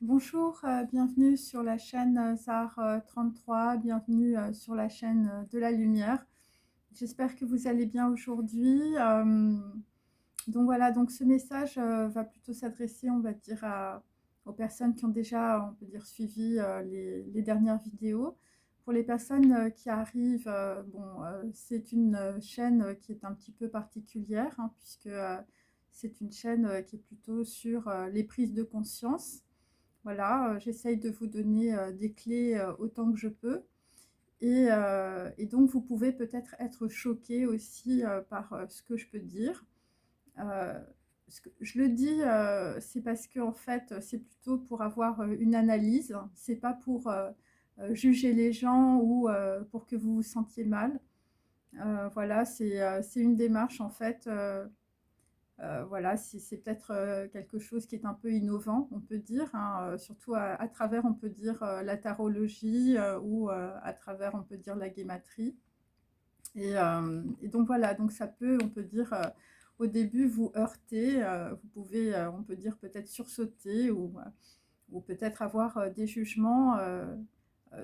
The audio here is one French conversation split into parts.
Bonjour, bienvenue sur la chaîne Zar 33, bienvenue sur la chaîne de la lumière. J'espère que vous allez bien aujourd'hui. Donc voilà, donc ce message va plutôt s'adresser, on va dire, aux personnes qui ont déjà, on peut dire, suivi les dernières vidéos. Pour les personnes qui arrivent, c'est une chaîne qui est un petit peu particulière, hein, puisque c'est une chaîne qui est plutôt sur les prises de conscience. Voilà, j'essaye de vous donner des clés autant que je peux. Et donc, vous pouvez peut-être être choqué aussi par ce que je peux dire. Euh, je le dis, c'est parce que en fait, c'est plutôt pour avoir une analyse. C'est pas pour juger les gens ou pour que vous vous sentiez mal. Voilà, c'est une démarche en fait. Voilà, c'est peut-être quelque chose qui est un peu innovant, on peut dire, hein, surtout à travers, on peut dire, la tarologie ou à travers, on peut dire, la guématrie. Et donc voilà, donc ça peut, on peut dire, au début vous heurter, vous pouvez, on peut dire, peut-être sursauter ou peut-être avoir des jugements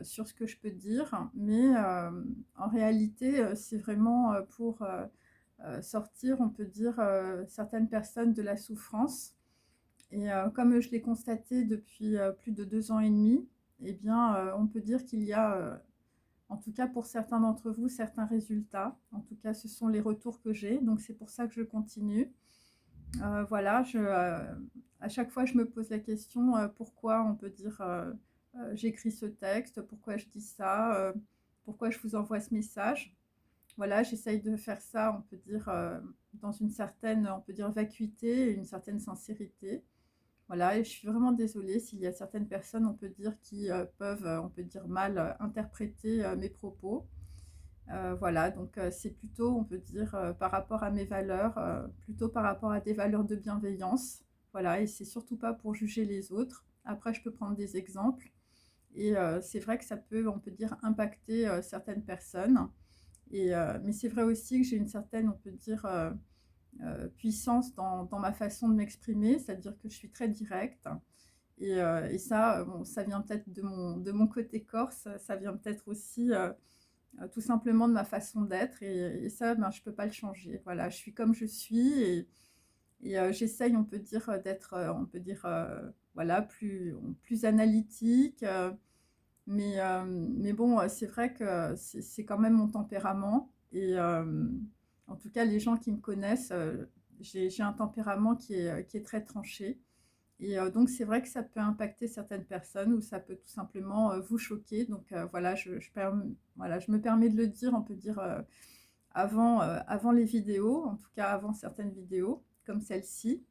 sur ce que je peux dire, mais en réalité, c'est vraiment pour sortir, on peut dire, certaines personnes de la souffrance. Et comme je l'ai constaté depuis plus de 2 ans et demi, eh bien, on peut dire qu'il y a, en tout cas pour certains d'entre vous, certains résultats. En tout cas, ce sont les retours que j'ai. Donc, c'est pour ça que je continue. Voilà, à chaque fois, je me pose la question pourquoi on peut dire j'écris ce texte, pourquoi je dis ça, pourquoi je vous envoie ce message. Voilà, j'essaye de faire ça, on peut dire, dans une certaine, on peut dire, vacuité, une certaine sincérité. Voilà, et je suis vraiment désolée s'il y a certaines personnes, on peut dire, qui peuvent, on peut dire, mal interpréter mes propos. Voilà, donc c'est plutôt, on peut dire, par rapport à mes valeurs, plutôt par rapport à des valeurs de bienveillance. Voilà, et c'est surtout pas pour juger les autres. Après, je peux prendre des exemples. Et c'est vrai que ça peut, on peut dire, impacter certaines personnes. Mais c'est vrai aussi que j'ai une certaine, on peut dire, puissance dans ma façon de m'exprimer, c'est-à-dire que je suis très directe. Et ça, bon, ça vient peut-être de mon côté corse, ça vient peut-être aussi tout simplement de ma façon d'être. Et ça, ben, je ne peux pas le changer. Voilà, je suis comme je suis. Et j'essaye, on peut dire, d'être, on peut dire, voilà, plus analytique. Mais bon, c'est vrai que c'est quand même mon tempérament. Et en tout cas, les gens qui me connaissent, j'ai un tempérament qui est très tranché. Et donc, c'est vrai que ça peut impacter certaines personnes ou ça peut tout simplement vous choquer. Donc, voilà, voilà, je me permets de le dire, on peut dire, avant les vidéos, en tout cas avant certaines vidéos, comme celle-ci.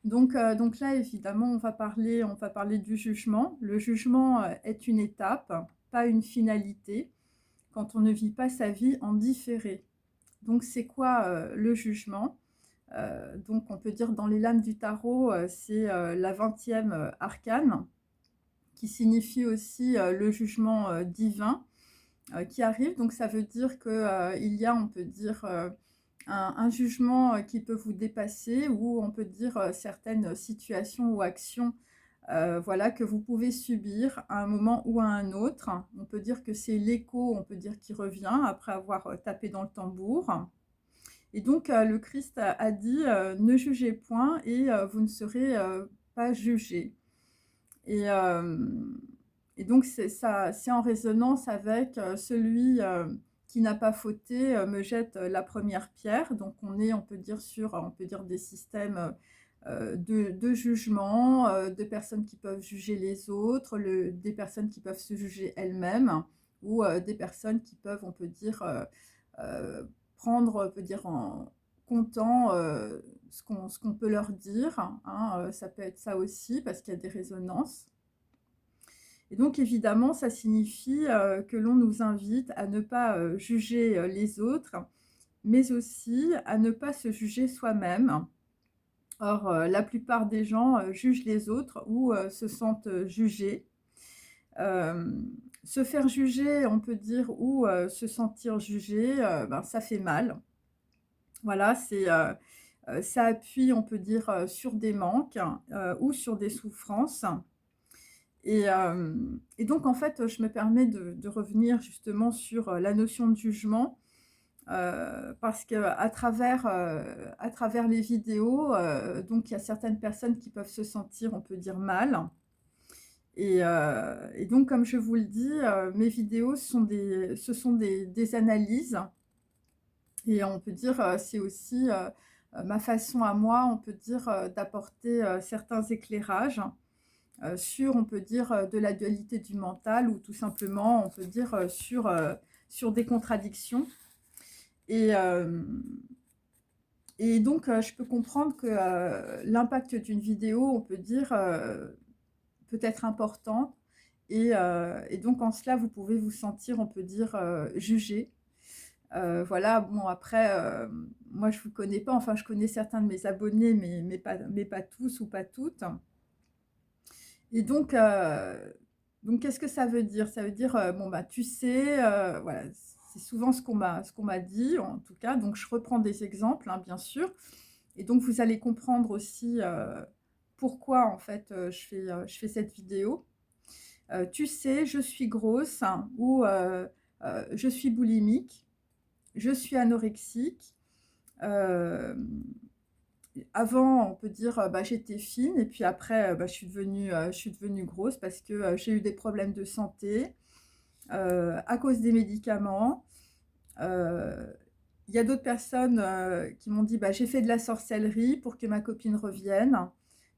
Donc là, évidemment, on va parler du jugement. Le jugement est une étape, pas une finalité, quand on ne vit pas sa vie en différé. Donc c'est quoi le jugement? Donc on peut dire dans les lames du tarot, c'est la 20e arcane, qui signifie aussi le jugement divin qui arrive. Donc ça veut dire qu'il y a, on peut dire, un jugement qui peut vous dépasser, ou on peut dire certaines situations ou actions voilà, que vous pouvez subir à un moment ou à un autre. On peut dire que c'est l'écho, on peut dire, qui revient après avoir tapé dans le tambour. Et donc le Christ a dit ne jugez point et vous ne serez pas jugés. Et, donc c'est en résonance avec celui qui n'a pas fauté me jette la première pierre. Donc on peut dire on peut dire des systèmes de jugement, de personnes qui peuvent juger les autres, des personnes qui peuvent se juger elles-mêmes, ou des personnes qui peuvent, on peut dire, euh, prendre, on peut dire, en comptant ce qu'on peut leur dire, hein, ça peut être ça aussi, parce qu'il y a des résonances. Et donc évidemment, ça signifie que l'on nous invite à ne pas juger les autres, mais aussi à ne pas se juger soi-même. Or, la plupart des gens jugent les autres ou se sentent jugés. Euh, Se faire juger, on peut dire, ou se sentir jugé, ben, ça fait mal. Voilà, ça appuie, on peut dire, sur des manques, ou sur des souffrances. Et donc en fait, je me permets de revenir justement sur, la notion de jugement, parce à travers les vidéos, donc il y a certaines personnes qui peuvent se sentir, on peut dire, mal. Et donc comme je vous le dis, mes vidéos ce sont des analyses, et on peut dire, c'est aussi, ma façon à moi, on peut dire, d'apporter, certains éclairages, sur, on peut dire, de la dualité du mental, ou tout simplement, on peut dire, sur des contradictions. Et et donc je peux comprendre que, l'impact d'une vidéo, on peut dire, peut être important, et donc en cela, vous pouvez vous sentir, on peut dire, jugé. Voilà, bon après, moi je ne vous connais pas, enfin je connais certains de mes abonnés, mais pas tous ou pas toutes. Et donc qu'est-ce que ça veut dire? Ça veut dire, bon bah tu sais, voilà, c'est souvent ce qu'on m'a dit en tout cas, donc je reprends des exemples, hein, bien sûr. Et donc vous allez comprendre aussi, pourquoi en fait, je fais cette vidéo. Tu sais, je suis grosse, hein, ou je suis boulimique, je suis anorexique. Avant, on peut dire, bah, j'étais fine, et puis après, bah, je suis devenue grosse parce que, j'ai eu des problèmes de santé, à cause des médicaments. Heu, il y a d'autres personnes, qui m'ont dit: «Bah, j'ai fait de la sorcellerie pour que ma copine revienne,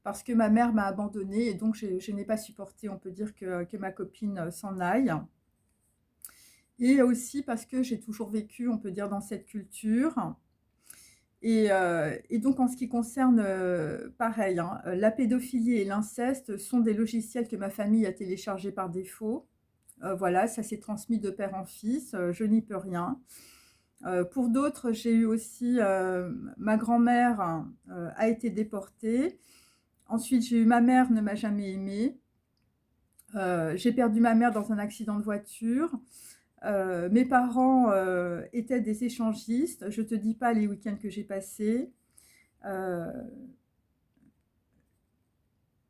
parce que ma mère m'a abandonnée, et donc je n'ai pas supporté, on peut dire, que ma copine, s'en aille». Et aussi parce que j'ai toujours vécu, on peut dire, dans cette culture. Et donc en ce qui concerne, pareil, hein, la pédophilie et l'inceste sont des logiciels que ma famille a téléchargés par défaut. Voilà, ça s'est transmis de père en fils, je n'y peux rien. Pour d'autres, j'ai eu aussi, ma grand-mère, hein, a été déportée. Ensuite, j'ai eu ma mère ne m'a jamais aimée. J'ai perdu ma mère dans un accident de voiture. Mes parents, étaient des échangistes. Je te dis pas les week-ends que j'ai passés. Heu,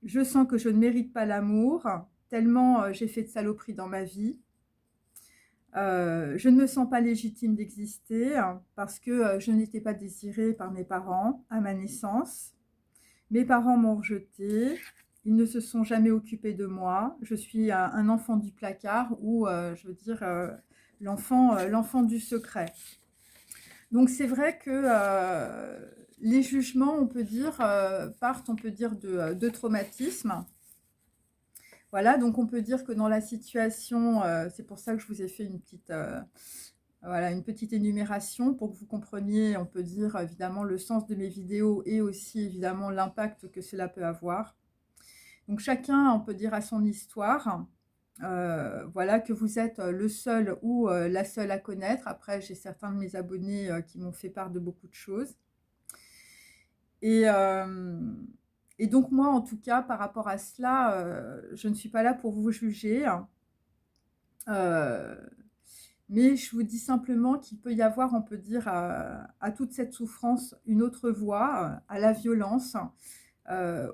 je sens que je ne mérite pas l'amour, tellement, j'ai fait de saloperies dans ma vie. Je ne me sens pas légitime d'exister, hein, parce que, je n'étais pas désirée par mes parents à ma naissance. Mes parents m'ont rejetée, ils ne se sont jamais occupés de moi. Je suis un enfant du placard, ou, je veux dire, l'enfant du secret. Donc c'est vrai que, les jugements, on peut dire, partent, on peut dire, de traumatismes. Voilà, donc on peut dire que dans la situation, c'est pour ça que je vous ai fait voilà, une petite énumération pour que vous compreniez, on peut dire, évidemment, le sens de mes vidéos, et aussi évidemment l'impact que cela peut avoir. Donc chacun, on peut dire, a son histoire. Voilà, que vous êtes, le seul ou, la seule à connaître. Après, j'ai certains de mes abonnés, qui m'ont fait part de beaucoup de choses. Et donc moi, en tout cas, par rapport à cela, je ne suis pas là pour vous juger, hein. Mais je vous dis simplement qu'il peut y avoir, on peut dire, à toute cette souffrance, une autre voie, à la violence,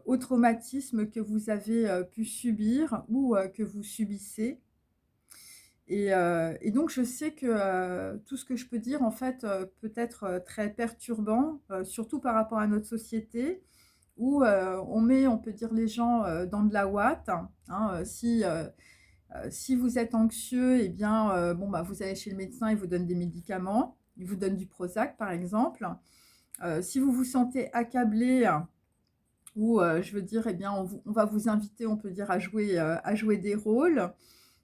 au traumatisme que vous avez, pu subir, ou que vous subissez. Et donc je sais que, tout ce que je peux dire, en fait, peut être, très perturbant, surtout par rapport à notre société, où, on met, on peut dire, les gens, dans de la ouate, hein. Si vous êtes anxieux, et bien, bon, bah, vous allez chez le médecin, il vous donne des médicaments, il vous donne du Prozac, par exemple. Si vous vous sentez accablé, ou, je veux dire, eh bien, on va vous inviter, on peut dire, à jouer des rôles,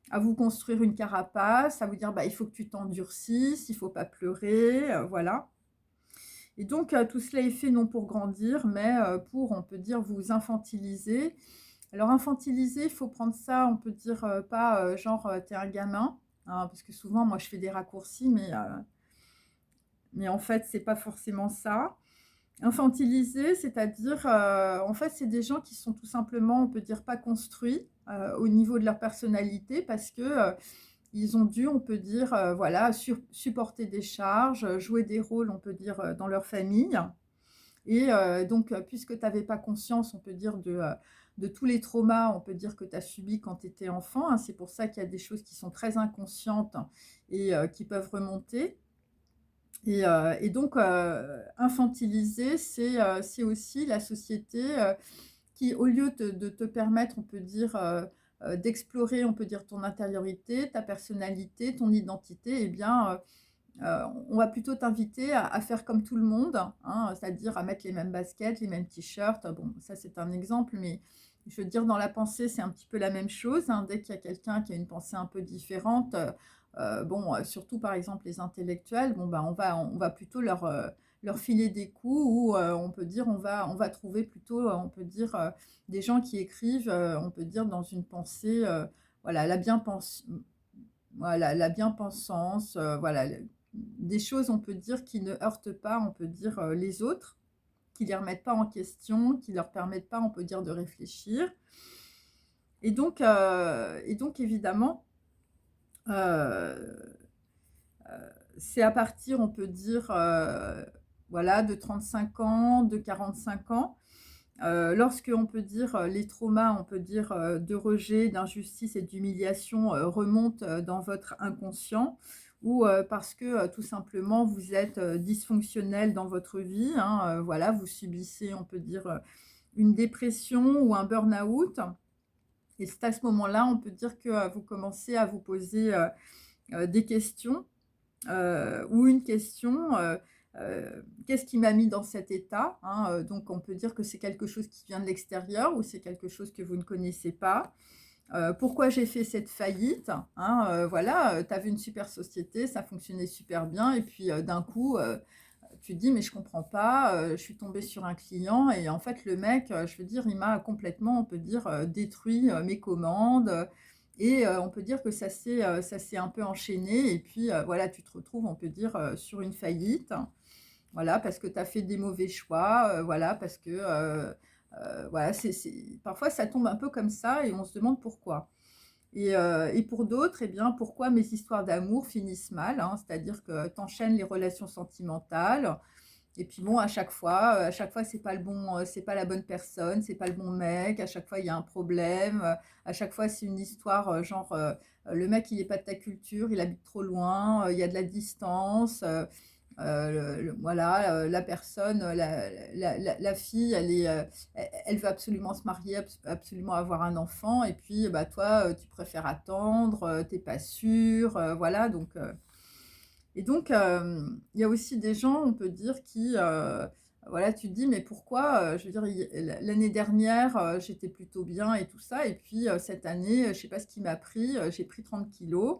à vous construire une carapace, à vous dire: «Bah, il faut que tu t'endurcisses, il faut pas pleurer», voilà. Et donc tout cela est fait non pour grandir, mais pour, on peut dire, vous infantiliser. Alors infantiliser, il faut prendre ça, on peut dire, pas, genre, tu es un gamin, hein, parce que souvent moi je fais des raccourcis, mais en fait c'est pas forcément ça. Infantiliser, c'est-à-dire, en fait, c'est des gens qui sont tout simplement, on peut dire, pas construits, au niveau de leur personnalité, parce que, ils ont dû, on peut dire, voilà, supporter des charges, jouer des rôles, on peut dire, dans leur famille. Et donc, puisque tu n'avais pas conscience, on peut dire, de tous les traumas, on peut dire, que tu as subis quand tu étais enfant, hein, c'est pour ça qu'il y a des choses qui sont très inconscientes et qui peuvent remonter. Et donc, infantiliser, c'est aussi la société qui, au lieu de te permettre, on peut dire, d'explorer, on peut dire, ton intériorité, ta personnalité, ton identité, eh bien, on va plutôt t'inviter à faire comme tout le monde, hein, c'est-à-dire à mettre les mêmes baskets, les mêmes t-shirts. Bon, ça c'est un exemple, mais je veux dire, dans la pensée, c'est un petit peu la même chose, hein. Dès qu'il y a quelqu'un qui a une pensée un peu différente, bon, surtout par exemple les intellectuels, bon, ben, on va plutôt leur filer des coups, ou on peut dire, on va trouver plutôt, on peut dire, des gens qui écrivent, on peut dire, dans une pensée, voilà, voilà, la bien-pensance, voilà, des choses, on peut dire, qui ne heurtent pas, on peut dire, les autres, qui ne les remettent pas en question, qui ne leur permettent pas, on peut dire, de réfléchir. Et donc évidemment, euh, c'est à partir, on peut dire, voilà, de 35 ans, de 45 ans, lorsque, on peut dire, les traumas, on peut dire, de rejet, d'injustice et d'humiliation remontent dans votre inconscient, ou parce que tout simplement vous êtes dysfonctionnel dans votre vie, hein, voilà, vous subissez, on peut dire, une dépression ou un burn-out. Et c'est à ce moment-là, on peut dire que vous commencez à vous poser des questions, ou une question, qu'est-ce qui m'a mis dans cet état, hein, donc on peut dire que c'est quelque chose qui vient de l'extérieur, ou c'est quelque chose que vous ne connaissez pas. Pourquoi j'ai fait cette faillite, hein, voilà, tu avais une super société, ça fonctionnait super bien, et puis d'un coup, tu te dis, mais je comprends pas, je suis tombée sur un client, et en fait le mec, je veux dire, il m'a complètement, on peut dire, détruit mes commandes, et on peut dire que ça s'est un peu enchaîné, et puis voilà, tu te retrouves, on peut dire, sur une faillite, voilà, parce que tu as fait des mauvais choix, voilà, parce que voilà, parfois ça tombe un peu comme ça, et on se demande pourquoi. Et pour d'autres, eh bien, pourquoi mes histoires d'amour finissent mal, hein, c'est-à-dire que tu enchaînes les relations sentimentales, et puis bon, à chaque fois, c'est pas la bonne personne, c'est pas le bon mec. À chaque fois, il y a un problème. À chaque fois, c'est une histoire genre, le mec, il est pas de ta culture, il habite trop loin, il y a de la distance. Voilà, la personne, la fille, elle veut absolument se marier, absolument avoir un enfant, et puis bah toi, tu préfères attendre, t'es pas sûr, voilà, donc, il y a aussi des gens, on peut dire, qui, voilà, tu te dis, mais pourquoi, je veux dire, l'année dernière, j'étais plutôt bien et tout ça, et puis cette année, je ne sais pas ce qui m'a pris, j'ai pris 30 kilos,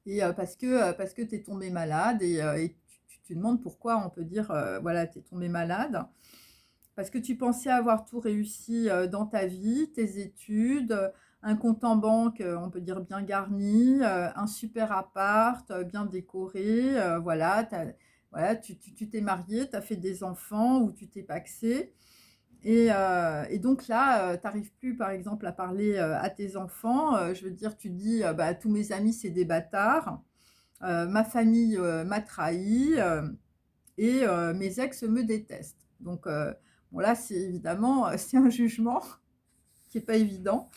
et parce que tu es tombé malade, et tu te demandes pourquoi, on peut dire, voilà, tu es tombé malade. Parce que tu pensais avoir tout réussi dans ta vie, tes études, un compte en banque, on peut dire bien garni, un super appart, bien décoré, voilà, voilà, tu t'es marié, tu as fait des enfants, ou tu t'es pacsé. Et donc là, tu n'arrives plus, par exemple, à parler à tes enfants. Je veux dire, tu te dis, bah, tous mes amis, c'est des bâtards. Ma famille m'a trahi, et mes ex me détestent. Donc, bon, là, c'est évidemment, c'est un jugement qui n'est pas évident.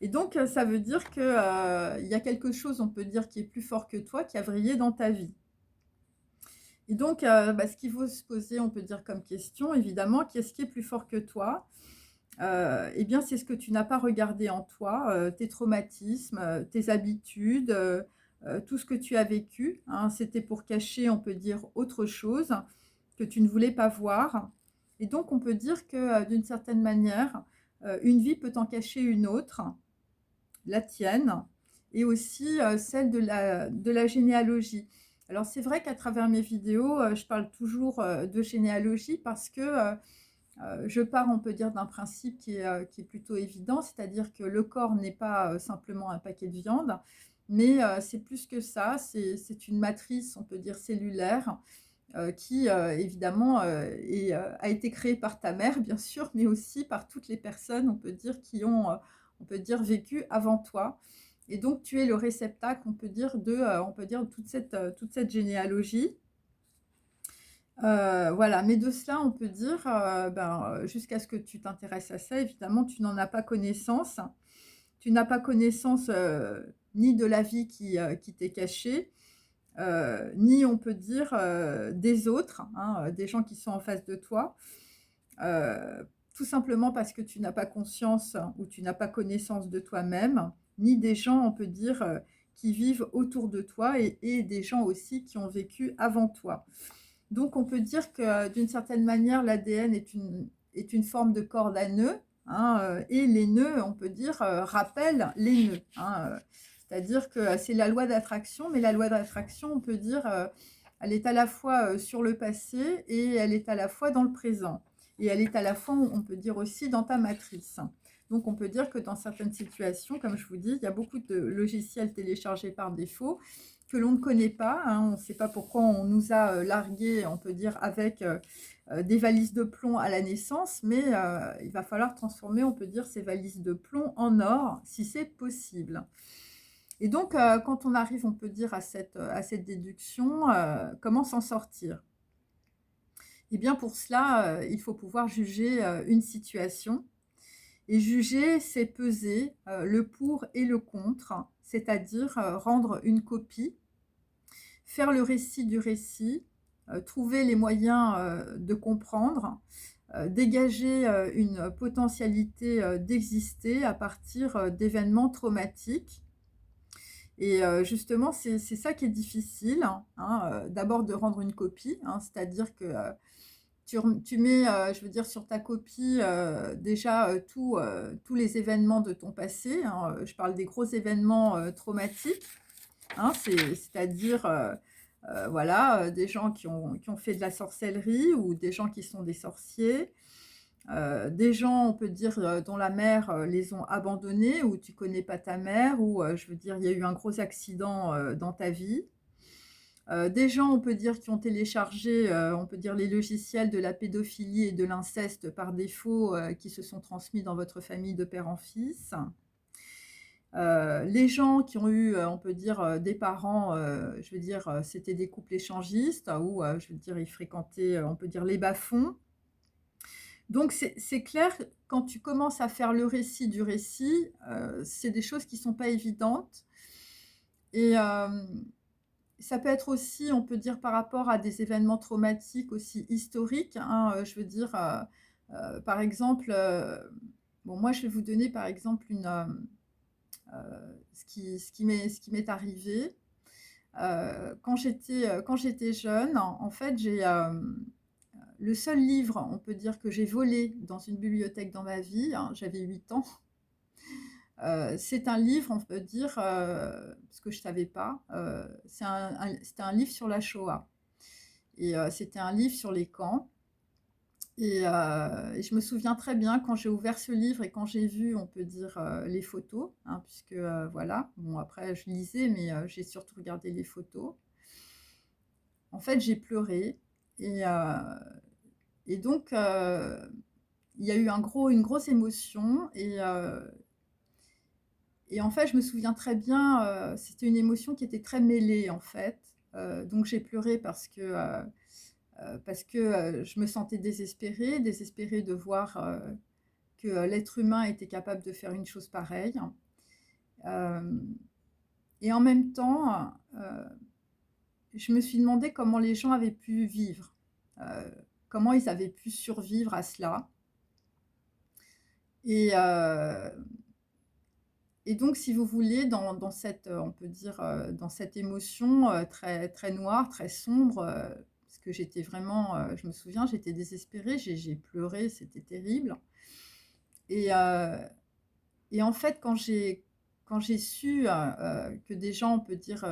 Et donc, ça veut dire qu'il y a quelque chose, on peut dire, qui est plus fort que toi, qui a vrillé dans ta vie. Et donc, bah, ce qu'il faut se poser, on peut dire, comme question, évidemment, qu'est-ce qui est plus fort que toi? Eh bien, c'est ce que tu n'as pas regardé en toi, tes traumatismes, tes habitudes, tout ce que tu as vécu, hein. C'était pour cacher, on peut dire, autre chose que tu ne voulais pas voir. Et donc, on peut dire que d'une certaine manière, une vie peut en cacher une autre, la tienne, et aussi celle de la généalogie. Alors, c'est vrai qu'à travers mes vidéos, je parle toujours de généalogie, parce que je pars, on peut dire, d'un principe qui est plutôt évident, c'est-à-dire que le corps n'est pas simplement un paquet de viande, mais c'est plus que ça, c'est une matrice, on peut dire, cellulaire, qui évidemment a été créée par ta mère, bien sûr, mais aussi par toutes les personnes, on peut dire, qui ont, on peut dire, vécu avant toi. Et donc, tu es le réceptacle, on peut dire, de toute cette généalogie. Voilà, mais de cela, on peut dire, jusqu'à ce que tu t'intéresses à ça, évidemment, tu n'en as pas connaissance. Tu n'as pas connaissance, ni de la vie qui t'est cachée, ni on peut dire, des autres, hein, des gens qui sont en face de toi. Tout simplement parce que tu n'as pas conscience ou tu n'as pas connaissance de toi-même, ni des gens, on peut dire, qui vivent autour de toi et des gens aussi qui ont vécu avant toi. Donc on peut dire que d'une certaine manière, l'ADN est une forme de corde à nœuds, hein, et les nœuds, on peut dire, rappellent les nœuds, hein, c'est-à-dire que c'est la loi d'attraction, mais la loi d'attraction, on peut dire, elle est à la fois sur le passé et elle est à la fois dans le présent. Et elle est à la fois, on peut dire aussi, dans ta matrice. Donc on peut dire que dans certaines situations, comme je vous dis, il y a beaucoup de logiciels téléchargés par défaut que l'on ne connaît pas, hein, on ne sait pas pourquoi on nous a largués, on peut dire, avec des valises de plomb à la naissance, mais il va falloir transformer, on peut dire, ces valises de plomb en or, si c'est possible. Et donc, quand on arrive, on peut dire, à cette déduction, comment s'en sortir? Eh bien, pour cela, il faut pouvoir juger une situation. Et juger, c'est peser le pour et le contre, c'est-à-dire rendre une copie, faire le récit du récit, trouver les moyens de comprendre, dégager une potentialité d'exister à partir d'événements traumatiques. Et justement, c'est ça qui est difficile, hein, d'abord de rendre une copie, hein, c'est-à-dire que tu mets, je veux dire, sur ta copie déjà tous les événements de ton passé, hein, je parle des gros événements traumatiques, hein, c'est-à-dire voilà, des gens qui ont fait de la sorcellerie ou des gens qui sont des sorciers, des gens, on peut dire, dont la mère les ont abandonnés ou tu connais pas ta mère ou je veux dire, il y a eu un gros accident dans ta vie. Des gens, on peut dire, qui ont téléchargé, on peut dire, les logiciels de la pédophilie et de l'inceste par défaut, qui se sont transmis dans votre famille de père en fils. Les gens qui ont eu, on peut dire, des parents, je veux dire, c'était des couples échangistes ou je veux dire, ils fréquentaient, on peut dire, les bas-fonds. Donc c'est clair, quand tu commences à faire le récit du récit, c'est des choses qui sont pas évidentes et ça peut être aussi, on peut dire, par rapport à des événements traumatiques aussi historiques, hein, je veux dire, par exemple, bon moi je vais vous donner par exemple ce qui m'est arrivé. Quand j'étais jeune, en fait, j'ai, le seul livre, on peut dire, que j'ai volé dans une bibliothèque dans ma vie, hein, j'avais 8 ans, c'est un livre, on peut dire, parce que je ne savais pas, c'était un livre sur la Shoah et c'était un livre sur les camps et je me souviens très bien quand j'ai ouvert ce livre et quand j'ai vu, on peut dire, les photos, hein, puisque, voilà. Bon après je lisais mais j'ai surtout regardé les photos. En fait, j'ai pleuré et donc il y a eu une grosse émotion et en fait, je me souviens très bien, c'était une émotion qui était très mêlée, en fait. Donc j'ai pleuré parce que, je me sentais désespérée, désespérée de voir, que, l'être humain était capable de faire une chose pareille. Hem et en même temps, je me suis demandé comment les gens avaient pu vivre, comment ils avaient pu survivre à cela et donc si vous voulez dans cette, on peut dire, dans cette émotion, très très noire, très sombre, parce que j'étais vraiment, je me souviens, j'étais désespérée, j'ai pleuré, c'était terrible et en fait quand j'ai su, que des gens, on peut dire,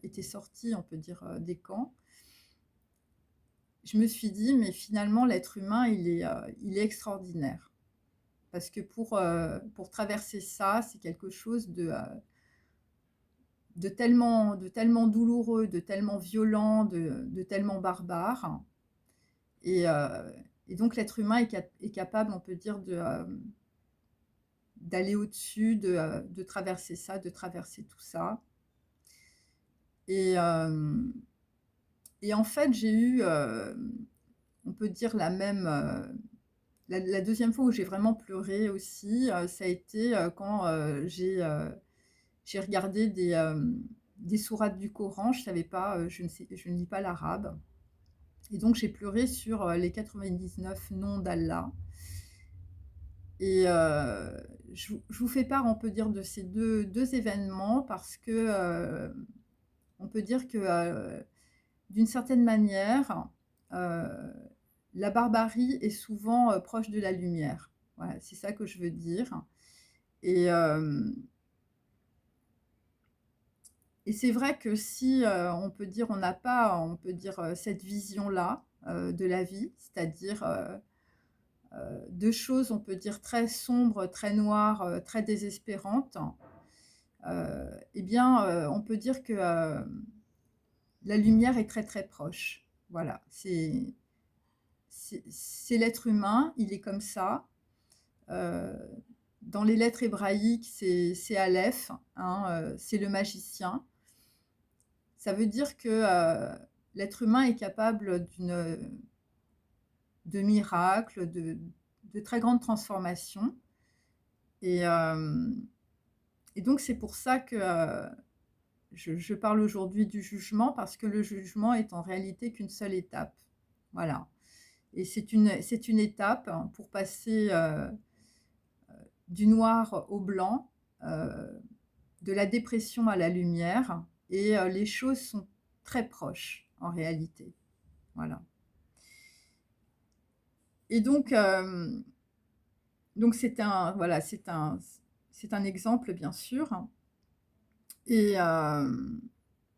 étaient sortis, on peut dire, des camps, je me suis dit: «Mais finalement l'être humain il est extraordinaire». Parce que pour traverser ça, c'est quelque chose de tellement douloureux, de tellement violent, de tellement barbare et donc l'être humain est capable, on peut dire, d'aller au-dessus, de traverser ça, de traverser tout ça et Et en fait, j'ai eu, on peut dire la même, la 2e fois où j'ai vraiment pleuré aussi, ça a été, quand, j'ai regardé des sourates du Coran. Je savais pas, je ne lis pas l'arabe et donc j'ai pleuré sur, les 99 noms d'Allah et je vous fais part, on peut dire, de ces deux événements parce que, on peut dire que, d'une certaine manière, heu, la barbarie est souvent, proche de la lumière. Voilà, c'est ça que je veux dire et hem et c'est vrai que si, on peut dire, on n'a pas, on peut dire, cette vision-là, de la vie, c'est-à-dire, 2 choses, on peut dire, très sombres, très noires, très désespérantes, et bien, on peut dire que, la lumière est très, très proche. Voilà, c'est l'être humain, il est comme ça. Heu, Dans les lettres hébraïques, c'est Aleph, hein, c'est le magicien. Ça veut dire que, l'être humain est capable de miracles, de très grandes transformations et hem et donc c'est pour ça que, je parle aujourd'hui du jugement parce que le jugement est en réalité qu'une seule étape. Voilà et c'est une étape pour passer, du noir au blanc, de la dépression à la lumière et les choses sont très proches en réalité. Voilà et donc c'est un voilà, c'est un exemple bien sûr et hem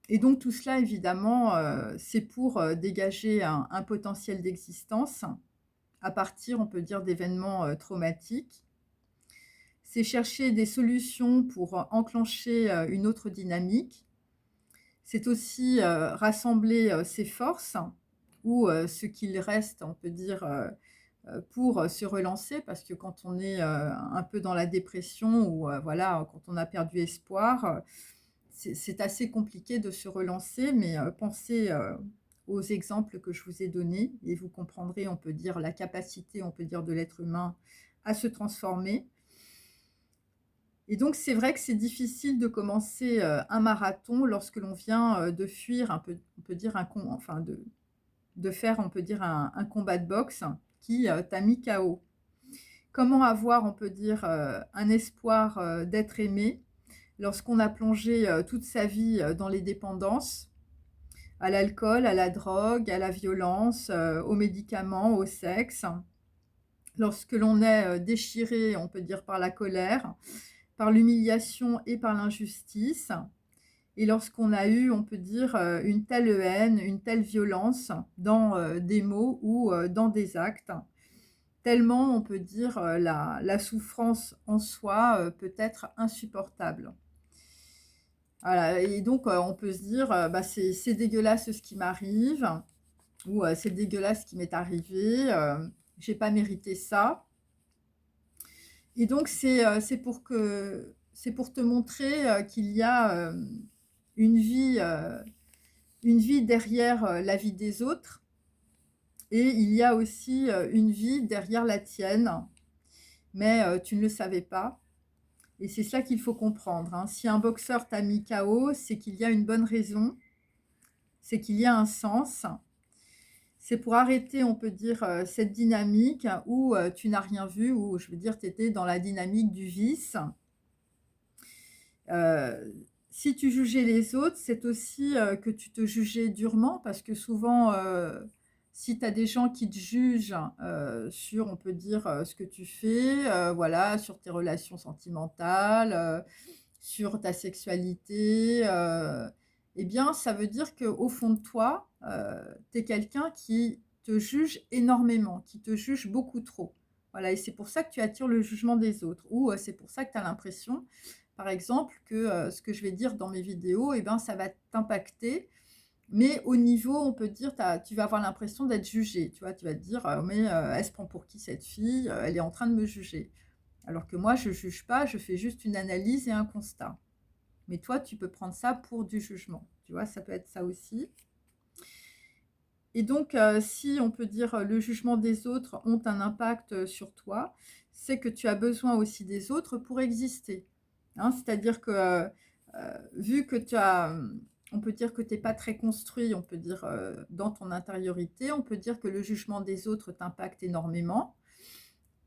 et donc tout cela évidemment, c'est pour, dégager un potentiel d'existence à partir, on peut dire, d'événements, traumatiques. C'est chercher des solutions pour, enclencher, une autre dynamique. C'est aussi, rassembler, ses forces ou, ce qu'il reste, on peut dire, pour, se relancer parce que quand on est, un peu dans la dépression ou, voilà, quand on a perdu espoir, c'est assez compliqué de se relancer mais, pensez, aux exemples que je vous ai donnés et vous comprendrez, on peut dire, la capacité, on peut dire, de l'être humain à se transformer. Et donc c'est vrai que c'est difficile de commencer, un marathon lorsque l'on vient, de fuir un peu, on peut dire un com enfin de faire, on peut dire un combat de boxe qui, t'a mis KO. Comment avoir, on peut dire, un espoir, d'être aimé lorsqu'on a plongé, toute sa vie, dans les dépendances, à l'alcool, à la drogue, à la violence, aux médicaments, au sexe? Lorsque l'on est, déchiré, on peut dire par la colère, par l'humiliation et par l'injustice et lorsqu'on a eu, on peut dire, une telle haine, une telle violence dans, des mots ou, dans des actes, tellement on peut dire, la souffrance en soi, peut être insupportable. Voilà et donc, on peut se dire, bah, c'est dégueulasse ce qui m'arrive ou, c'est dégueulasse ce qui m'est arrivé, j'ai pas mérité ça et donc c'est pour te montrer, qu'il y a, une vie, heu, une vie derrière, la vie des autres et il y a aussi, une vie derrière la tienne, mais, tu ne le savais pas et c'est ça qu'il faut comprendre, hein. Si un boxeur t'a mis KO, c'est qu'il y a une bonne raison, c'est qu'il y a un sens. C'est pour arrêter, on peut dire, cette dynamique où, tu n'as rien vu, où je veux dire, tu étais dans la dynamique du vice. Si tu jugeais les autres, c'est aussi, que tu te jugeais durement parce que souvent, si tu as des gens qui te jugent, sur, on peut dire, ce que tu fais, voilà, sur tes relations sentimentales, sur ta sexualité, et bien, ça veut dire qu'au fond de toi, tu es quelqu'un qui te juge énormément, qui te juge beaucoup trop. Voilà et c'est pour ça que tu attires le jugement des autres ou, c'est pour ça que tu as l'impression, par exemple, que, ce que je vais dire dans mes vidéos et ben, ça va t'impacter, mais au niveau, on peut dire, tu vas avoir l'impression d'être jugé, tu vois? Tu vas te dire: «Mais, elle se prend pour qui cette fille? Elle est en train de me juger». Alors que moi, je juge pas, je fais juste une analyse et un constat. Mais toi, tu peux prendre ça pour du jugement, tu vois? Ça peut être ça aussi Et donc, si on peut dire, le jugement des autres ont un impact, sur toi, c'est que tu as besoin aussi des autres pour exister. Hein, c'est-à-dire que, vu que tu as, on peut dire que tu es pas très construit, on peut dire, dans ton intériorité, on peut dire que le jugement des autres t'impacte énormément.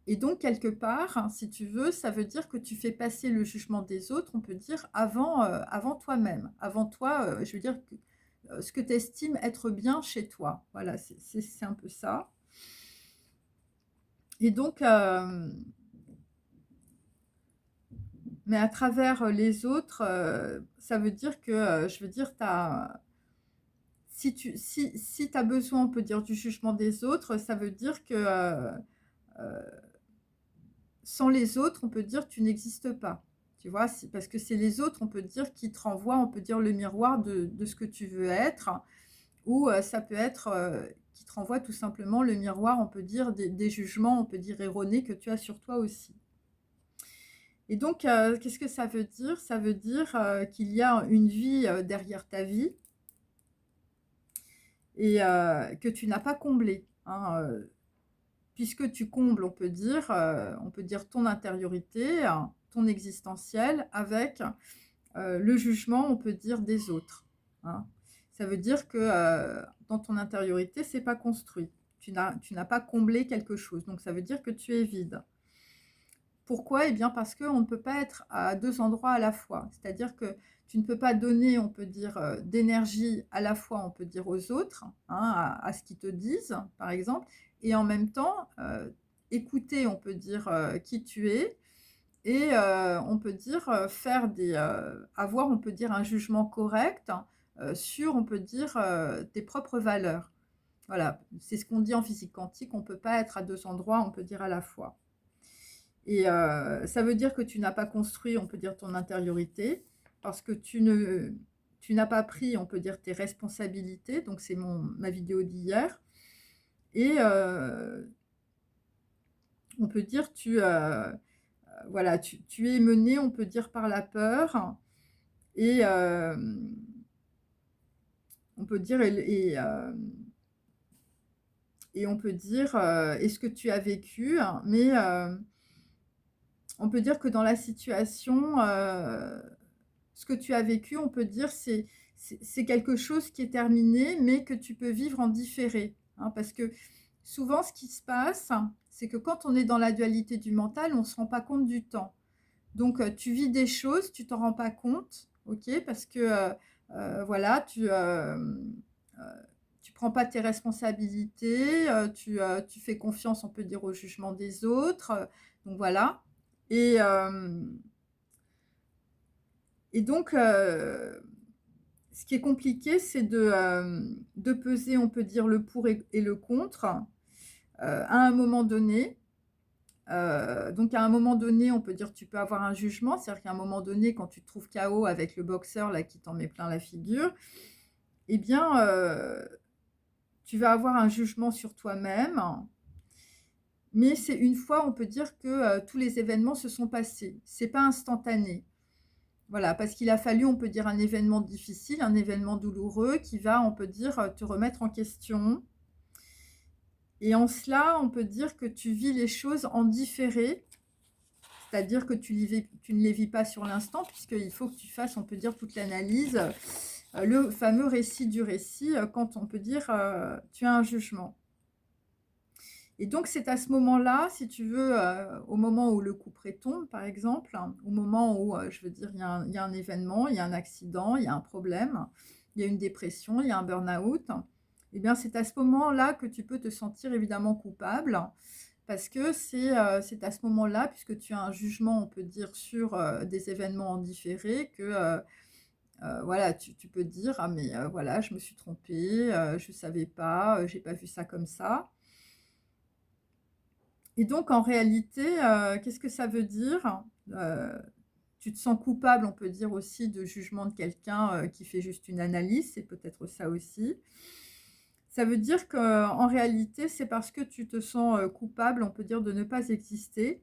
Et donc quelque part, hein, si tu veux, ça veut dire que tu fais passer le jugement des autres, on peut dire, avant toi-même. Avant toi, je veux dire que, ce que tu estimes être bien chez toi. Voilà, c'est un peu ça. Et donc, mais à travers, les autres, ça veut dire que, je veux dire, si tu as besoin, on peut dire, du jugement des autres, ça veut dire que, heu sans les autres, on peut dire que tu n'existes pas. Tu vois? C'est parce que c'est les autres, on peut dire, qui te renvoient, on peut dire, le miroir de ce que tu veux être, ou ça peut être, qui te renvoie tout simplement le miroir, on peut dire, des jugements, on peut dire, erronés que tu as sur toi aussi. Et donc, qu'est-ce que ça veut dire? Ça veut dire, qu'il y a une vie, derrière ta vie et que tu n'as pas comblée, hein, puisque tu combles, on peut dire ton intériorité, hein, ton existentiel avec, le jugement, on peut dire, des autres, hein. Ça veut dire que, dans ton intériorité, c'est pas construit. Tu n'as pas comblé quelque chose, donc ça veut dire que tu es vide. Pourquoi? Eh bien, parce qu'on ne peut pas être à 2 endroits à la fois. C'est-à-dire que tu ne peux pas donner, on peut dire, d'énergie à la fois, on peut dire, aux autres, hein, à ce qu'ils te disent, par exemple, et en même temps, écouter, on peut dire, qui tu es et on peut dire, avoir, on peut dire, un jugement correct, sur, on peut dire, tes propres valeurs. Voilà, c'est ce qu'on dit en physique quantique, on ne peut pas être à 2 endroits, on peut dire, à la fois. Et ça veut dire que tu n'as pas construit, on peut dire, ton intériorité, parce que tu n'as pas pris, on peut dire, tes responsabilités. Donc c'est ma vidéo d'hier. Et on peut dire, voilà, tu es mené, on peut dire, par la peur. Et on peut dire, et on peut dire, et ce que tu as vécu, hein, mais on peut dire que dans la situation, ce que tu as vécu, on peut dire, c'est quelque chose qui est terminé, mais que tu peux vivre en différé, hein. Parce que souvent, ce qui se passe, c'est que quand on est dans la dualité du mental, on ne se rend pas compte du temps. Donc, tu vis des choses, tu t'en rends pas compte, OK? Parce que, voilà, tu prends pas tes responsabilités, tu fais confiance, on peut dire, au jugement des autres, donc voilà. Et donc, ce qui est compliqué, c'est de peser, on peut dire, le pour et le contre, à un moment donné. Donc à un moment donné, on peut dire, tu peux avoir un jugement. C'est-à-dire qu'à un moment donné, quand tu te trouves KO avec le boxeur là qui t'en met plein la figure, eh bien, tu vas avoir un jugement sur toi-même. Mais c'est une fois, on peut dire que, tous les événements se sont passés. C'est pas instantané. Voilà, parce qu'il a fallu, on peut dire, un événement difficile, un événement douloureux qui va, on peut dire, te remettre en question. Et en cela, on peut dire que tu vis les choses en différé, c'est-à-dire que tu ne les vis pas sur l'instant, puisqu'il faut que tu fasses, on peut dire, toute l'analyse, le fameux récit du récit, quand on peut dire, tu as un jugement. Et donc, c'est à ce moment-là, si tu veux, au moment où le couperet tombe, par exemple, hein, au moment où, je veux dire, il y a un événement, il y a un accident, il y a un problème, il y a une dépression, il y a un burn-out, eh bien, c'est à ce moment-là que tu peux te sentir évidemment coupable, parce que c'est à ce moment-là, puisque tu as un jugement, on peut dire, sur, des événements en différé, que, voilà, tu peux te dire: «Ah mais voilà, je me suis trompée, je ne savais pas, j'ai pas vu ça comme ça». Et donc en réalité, qu'est-ce que ça veut dire? Heu, Tu te sens coupable, on peut dire aussi, de jugement de quelqu'un, qui fait juste une analyse, c'est peut-être ça aussi. Ça veut dire qu'en réalité, c'est parce que tu te sens, coupable, on peut dire, de ne pas exister,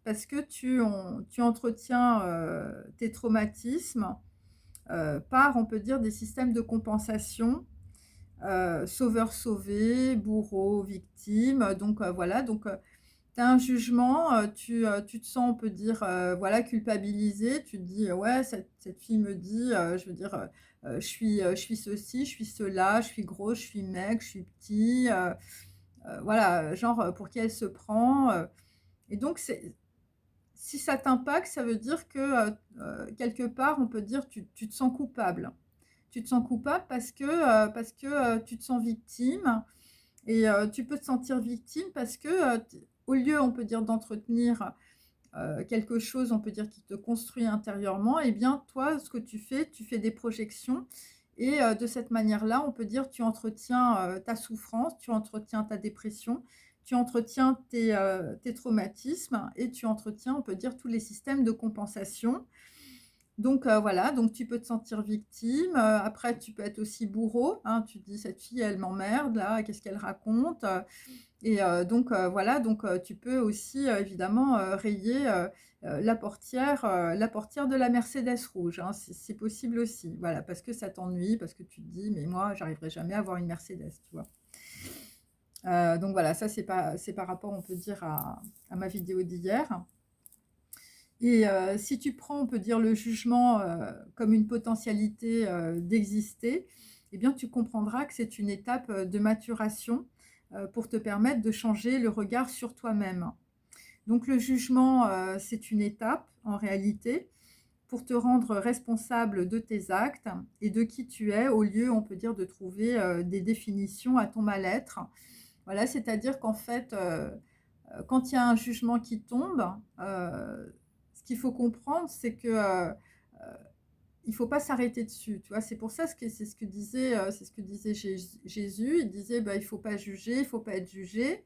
parce que tu entretiens, tes traumatismes, par, on peut dire, des systèmes de compensation, sauveur sauvé, bourreau, victime. Donc voilà, donc tu as un jugement, tu te sens, on peut dire, voilà, culpabilisé. Tu te dis, ouais, cette fille me dit, je veux dire, je suis ceci, je suis cela, je suis gros, je suis maigre, je suis petit, voilà, genre, pour qui elle se prend. Et donc, si ça t'impacte, ça veut dire que quelque part, on peut dire, tu te sens coupable. Tu te sens coupable parce que tu te sens victime. Et tu peux te sentir victime parce que, au lieu, on peut dire, d'entretenir quelque chose, on peut dire, qui te construit intérieurement, eh bien, toi, ce que tu fais des projections. Et de cette manière-là, on peut dire, tu entretiens ta souffrance, tu entretiens ta dépression, tu entretiens tes traumatismes et tu entretiens, on peut dire, tous les systèmes de compensation. Donc voilà, donc tu peux te sentir victime. Après, tu peux être aussi bourreau, hein. Tu te dis: «Cette fille, elle m'emmerde là, qu'est-ce qu'elle raconte?» Et donc voilà, donc tu peux aussi, évidemment, rayer, la portière de la Mercedes rouge, hein. C'est possible aussi, voilà, parce que ça t'ennuie, parce que tu te dis: «Mais moi, j'arriverai jamais à avoir une Mercedes», tu vois? Donc voilà, ça c'est par rapport, on peut dire, à ma vidéo d'hier. Et si tu prends, on peut dire, le jugement, comme une potentialité, d'exister, eh bien, tu comprendras que c'est une étape, de maturation, pour te permettre de changer le regard sur toi-même. Donc le jugement, c'est une étape, en réalité, pour te rendre responsable de tes actes et de qui tu es, au lieu, on peut dire, de trouver, des définitions à ton mal-être. Voilà, c'est-à-dire qu'en fait, quand il y a un jugement qui tombe, ce qu'il faut comprendre, c'est que, il faut pas s'arrêter dessus, tu vois? C'est pour ça c'est ce que disait Jésus. Il disait: «Bah, il faut pas juger, il faut pas être jugé»,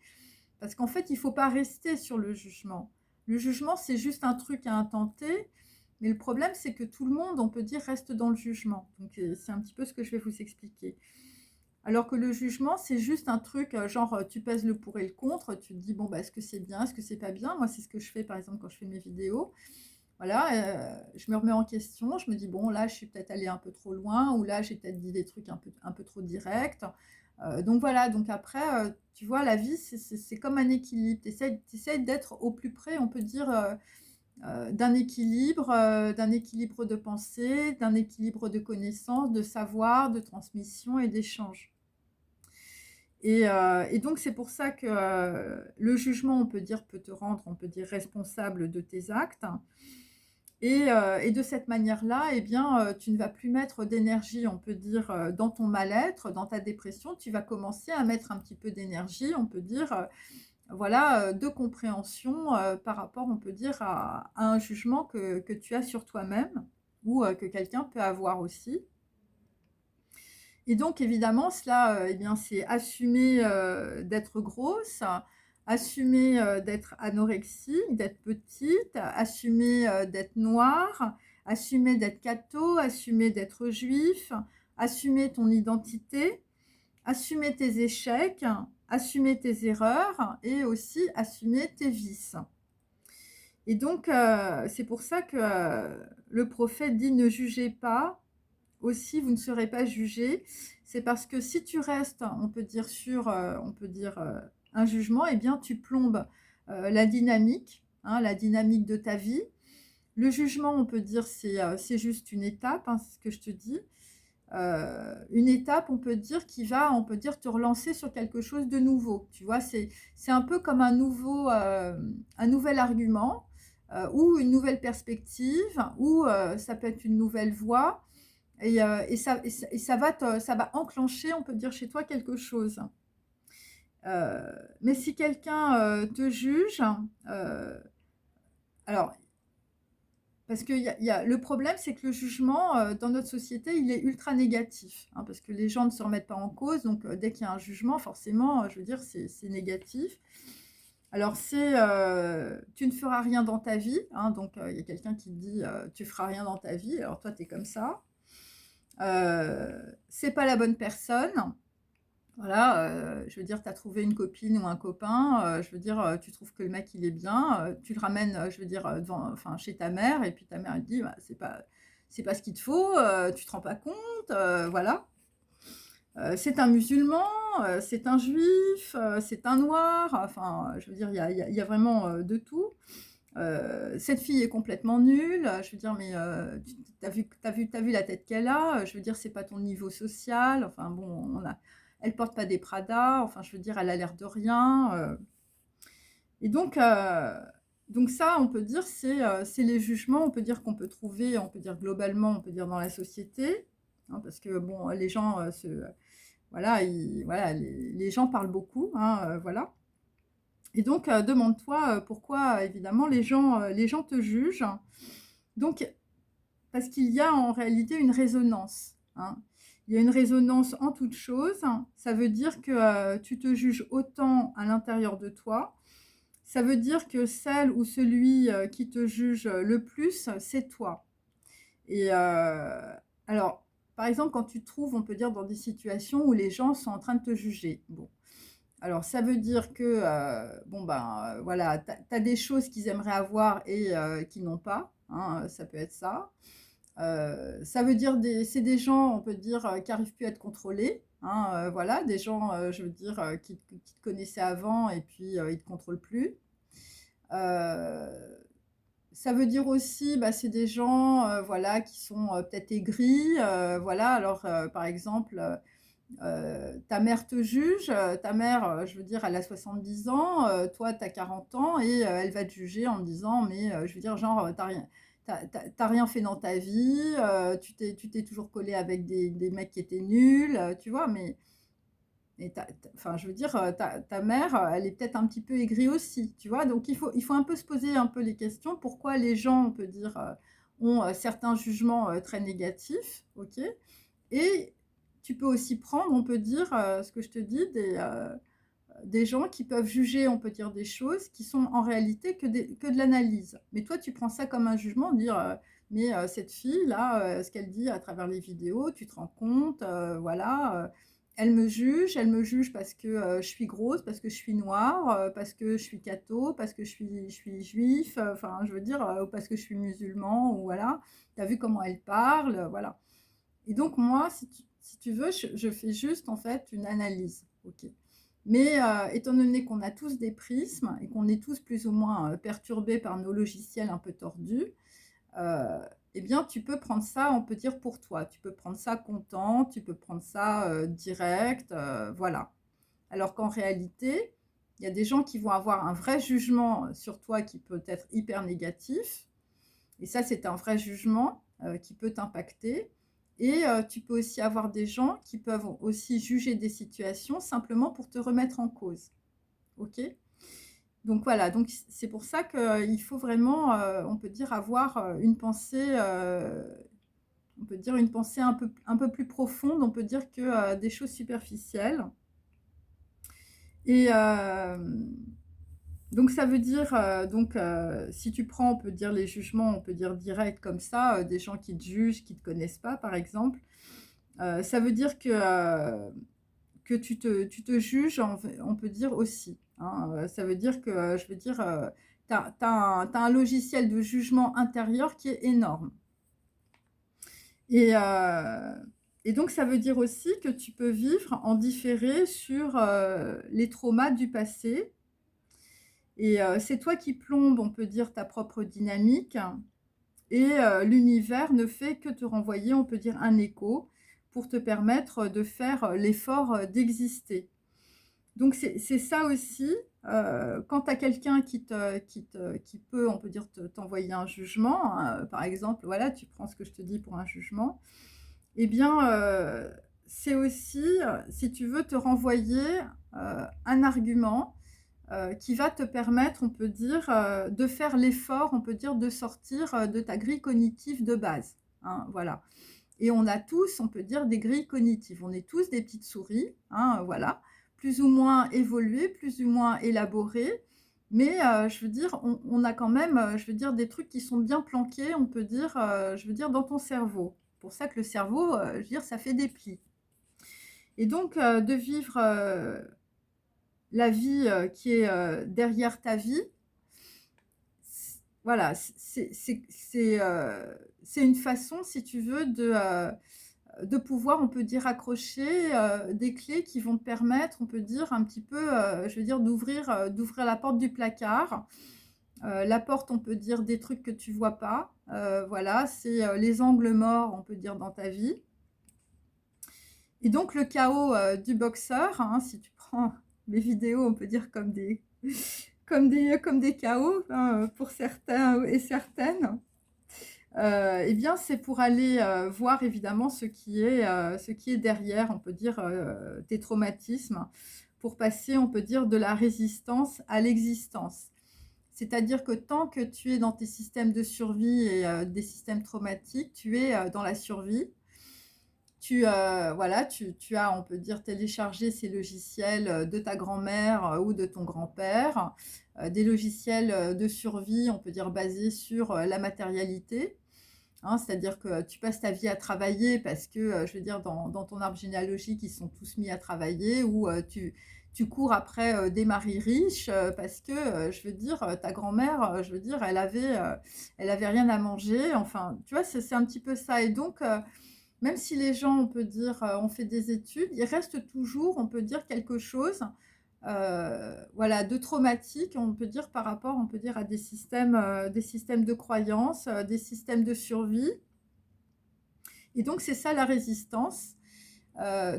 parce qu'en fait, il faut pas rester sur le jugement. Le jugement, c'est juste un truc à intenter, mais le problème, c'est que tout le monde, on peut dire, reste dans le jugement. Donc c'est un petit peu ce que je vais vous expliquer. Alors que le jugement, c'est juste un truc, genre, tu pèses le pour et le contre, tu te dis: «Bon, bah, est-ce que c'est bien? Est-ce que c'est pas bien?» Moi, c'est ce que je fais, par exemple, quand je fais mes vidéos. Voilà, je me remets en question, je me dis: «Bon, là, je suis peut-être allée un peu trop loin» ou «Là, j'ai peut-être dit des trucs un peu trop directs». Donc voilà, donc après, tu vois, la vie, c'est comme un équilibre. Tu essaies d'être au plus près, on peut dire, d'un équilibre de pensée, d'un équilibre de connaissances, de savoir, de transmission et d'échange. Et donc c'est pour ça que, le jugement, on peut dire, peut te rendre, on peut dire, responsable de tes actes. Et de cette manière-là, eh bien, tu ne vas plus mettre d'énergie, on peut dire, dans ton mal-être, dans ta dépression. Tu vas commencer à mettre un petit peu d'énergie, on peut dire, voilà, de compréhension, par rapport, on peut dire, à un jugement que tu as sur toi-même ou que quelqu'un peut avoir aussi. Et donc évidemment cela, eh bien, c'est assumer, d'être grosse, assumer, d'être anorexique, d'être petite, assumer, d'être noire, assumer d'être catho, assumer d'être juif, assumer ton identité, assumer tes échecs, assumer tes erreurs et aussi assumer tes vices. Et donc c'est pour ça que, le prophète dit: «Ne jugez pas, aussi vous ne serez pas jugés». C'est parce que si tu restes, on peut dire, sur, on peut dire, un jugement, eh bien tu plombes, la dynamique, hein, la dynamique de ta vie. Le jugement, on peut dire, c'est juste une étape, hein, c'est ce que je te dis. Une étape, on peut dire, qui va, on peut dire, te relancer sur quelque chose de nouveau. Tu vois? C'est un peu comme un nouvel argument, ou une nouvelle perspective, ou ça peut être une nouvelle voie. Et ça va enclencher, on peut dire, chez toi quelque chose. Mais si quelqu'un, te juge, heu, alors parce qu'il y a le problème, c'est que le jugement, dans notre société, il est ultra négatif, hein, parce que les gens ne se remettent pas en cause, donc dès qu'il y a un jugement, forcément, je veux dire, c'est négatif. Alors tu ne feras rien dans ta vie, hein, donc il y a quelqu'un qui te dit, «Tu feras rien dans ta vie», alors toi, tu es comme ça. C'est pas la bonne personne. Voilà, je veux dire, tu as trouvé une copine ou un copain, je veux dire, tu trouves que le mec il est bien, tu le ramènes, je veux dire, devant enfin chez ta mère et puis ta mère elle te dit: «Bah, c'est pas ce qu'il te faut, tu te rends pas compte», voilà. c'est un musulman, c'est un juif, c'est un noir, enfin, je veux dire, il y a vraiment, de tout. Cette fille est complètement nulle, je veux dire, mais tu as vu la tête qu'elle a, je veux dire, c'est pas ton niveau social, enfin bon, elle porte pas des Prada, enfin, je veux dire, elle a l'air de rien. Et donc ça, on peut dire, c'est les jugements, on peut dire qu'on peut trouver, on peut dire globalement, on peut dire dans la société, hein, parce que bon, les gens voilà, voilà les gens parlent beaucoup, hein, voilà. Et donc, demande-toi pourquoi, évidemment, les gens te jugent. Donc, parce qu'il y a en réalité une résonance, hein. Il y a une résonance en toute chose. Ça veut dire que tu te juges autant à l'intérieur de toi. Ça veut dire que celle ou celui qui te juge le plus, c'est toi. Et alors, par exemple, quand tu te trouves, on peut dire, dans des situations où les gens sont en train de te juger. Bon, alors ça veut dire que, bon ben, voilà, tu as des choses qu'ils aimeraient avoir et qu'ils n'ont pas, hein, ça peut être ça. Ça veut dire c'est des gens, on peut dire, qui arrivent plus à être contrôlés, hein, voilà, des gens, je veux dire, qui te connaissaient avant et puis, ils te contrôlent plus. Heu, Ça veut dire aussi, bah, c'est des gens, voilà, qui sont, peut-être aigris, voilà. Alors, par exemple, ta mère te juge, ta mère, je veux dire, elle a 70 ans, toi, tu as 40 ans et elle va te juger en te disant: «Mais je veux dire, genre, tu rien fait dans ta vie, tu t'es toujours collé avec des mecs qui étaient nuls», tu vois? Mais enfin, je veux dire, ta mère, elle est peut-être un petit peu aigrie aussi, tu vois? Donc il faut un peu se poser un peu les questions. Pourquoi les gens, on peut dire, ont, certains jugements, très négatifs, OK? Et tu peux aussi prendre, on peut dire, ce que je te dis, des gens qui peuvent juger, on peut dire, des choses qui sont en réalité que de l'analyse. Mais toi, tu prends ça comme un jugement, dire, «Mais cette fille-là, ce qu'elle dit à travers les vidéos, tu te rends compte, voilà, elle me juge parce que, je suis grosse, parce que je suis noire, parce que je suis catho, parce que je suis juif, enfin, je veux dire, ou parce que je suis musulman ou voilà. Tu as vu comment elle parle?» Voilà. Et donc moi, si tu veux, je fais juste en fait une analyse, OK. Mais étant donné qu'on a tous des prismes et qu'on est tous plus ou moins, perturbés par nos logiciels un peu tordus, heu, eh bien tu peux prendre ça, on peut dire pour toi. Tu peux prendre ça content, tu peux prendre ça, direct, voilà. Alors qu'en réalité, il y a des gens qui vont avoir un vrai jugement sur toi qui peut être hyper négatif et ça, c'est un vrai jugement, qui peut t'impacter et tu peux aussi avoir des gens qui peuvent aussi juger des situations simplement pour te remettre en cause. OK? Donc voilà, donc c'est pour ça qu'il faut vraiment, on peut dire avoir, une pensée, on peut dire une pensée un peu plus profonde, on peut dire que, des choses superficielles et donc ça veut dire, donc si tu prends, on peut dire les jugements, on peut dire directs comme ça, des gens qui te jugent, qui ne te connaissent pas par exemple, ça veut dire que tu te juges, on peut dire aussi, hein, ça veut dire que, je veux dire, tu as un logiciel de jugement intérieur qui est énorme et donc ça veut dire aussi que tu peux vivre en différé sur, les traumas du passé et c'est toi qui plombes, on peut dire, ta propre dynamique et l'univers ne fait que te renvoyer, on peut dire, un écho pour te permettre de faire l'effort, d'exister. Donc c'est ça aussi, quand tu as quelqu'un qui peut, on peut dire, t'envoyer un jugement, hein, par exemple, voilà, tu prends ce que je te dis pour un jugement, eh bien, c'est aussi, si tu veux, te renvoyer, un argument qui va te permettre, on peut dire, de faire l'effort, on peut dire, de sortir, de ta grille cognitive de base, hein, voilà. Et on a tous, on peut dire, des grilles cognitives. On est tous des petites souris, hein, voilà, plus ou moins évoluées, plus ou moins élaborées, mais je veux dire, on a quand même, je veux dire, des trucs qui sont bien planqués, on peut dire, je veux dire, dans ton cerveau. C'est pour ça que le cerveau, je veux dire, ça fait des plis. Et donc de vivre, la vie, qui est, derrière ta vie, voilà, c'est une façon, si tu veux, de pouvoir, on peut dire, accrocher des clés qui vont te permettre, on peut dire, un petit peu, je veux dire, d'ouvrir la porte du placard. La porte, on peut dire, des trucs que tu vois pas. Voilà, c'est les angles morts, on peut dire, dans ta vie. Et donc, le chaos du boxeur, hein, si tu prends mes vidéos, on peut dire comme des chaos, hein, pour certains et certaines. Eh bien, c'est pour aller voir évidemment ce qui est derrière, on peut dire, tes traumatismes, pour passer, on peut dire, de la résistance à l'existence. C'est-à-dire que tant que tu es dans tes systèmes de survie et des systèmes traumatiques, tu es dans la survie. Voilà, tu as, on peut dire, téléchargé ces logiciels de ta grand-mère ou de ton grand-père, des logiciels de survie, on peut dire, basés sur la matérialité. Hein, c'est-à-dire que tu passes ta vie à travailler parce que, je veux dire, dans ton arbre généalogique, ils sont tous mis à travailler, ou tu cours après des maris riches parce que, je veux dire, ta grand-mère, je veux dire, elle avait rien à manger. Enfin, tu vois, c'est un petit peu ça. Et donc, même si les gens, on peut dire, ont fait des études, il reste toujours, on peut dire, quelque chose voilà, de traumatique, on peut dire, par rapport, on peut dire, à des systèmes de croyances, des systèmes de survie. Et donc, c'est ça la résistance.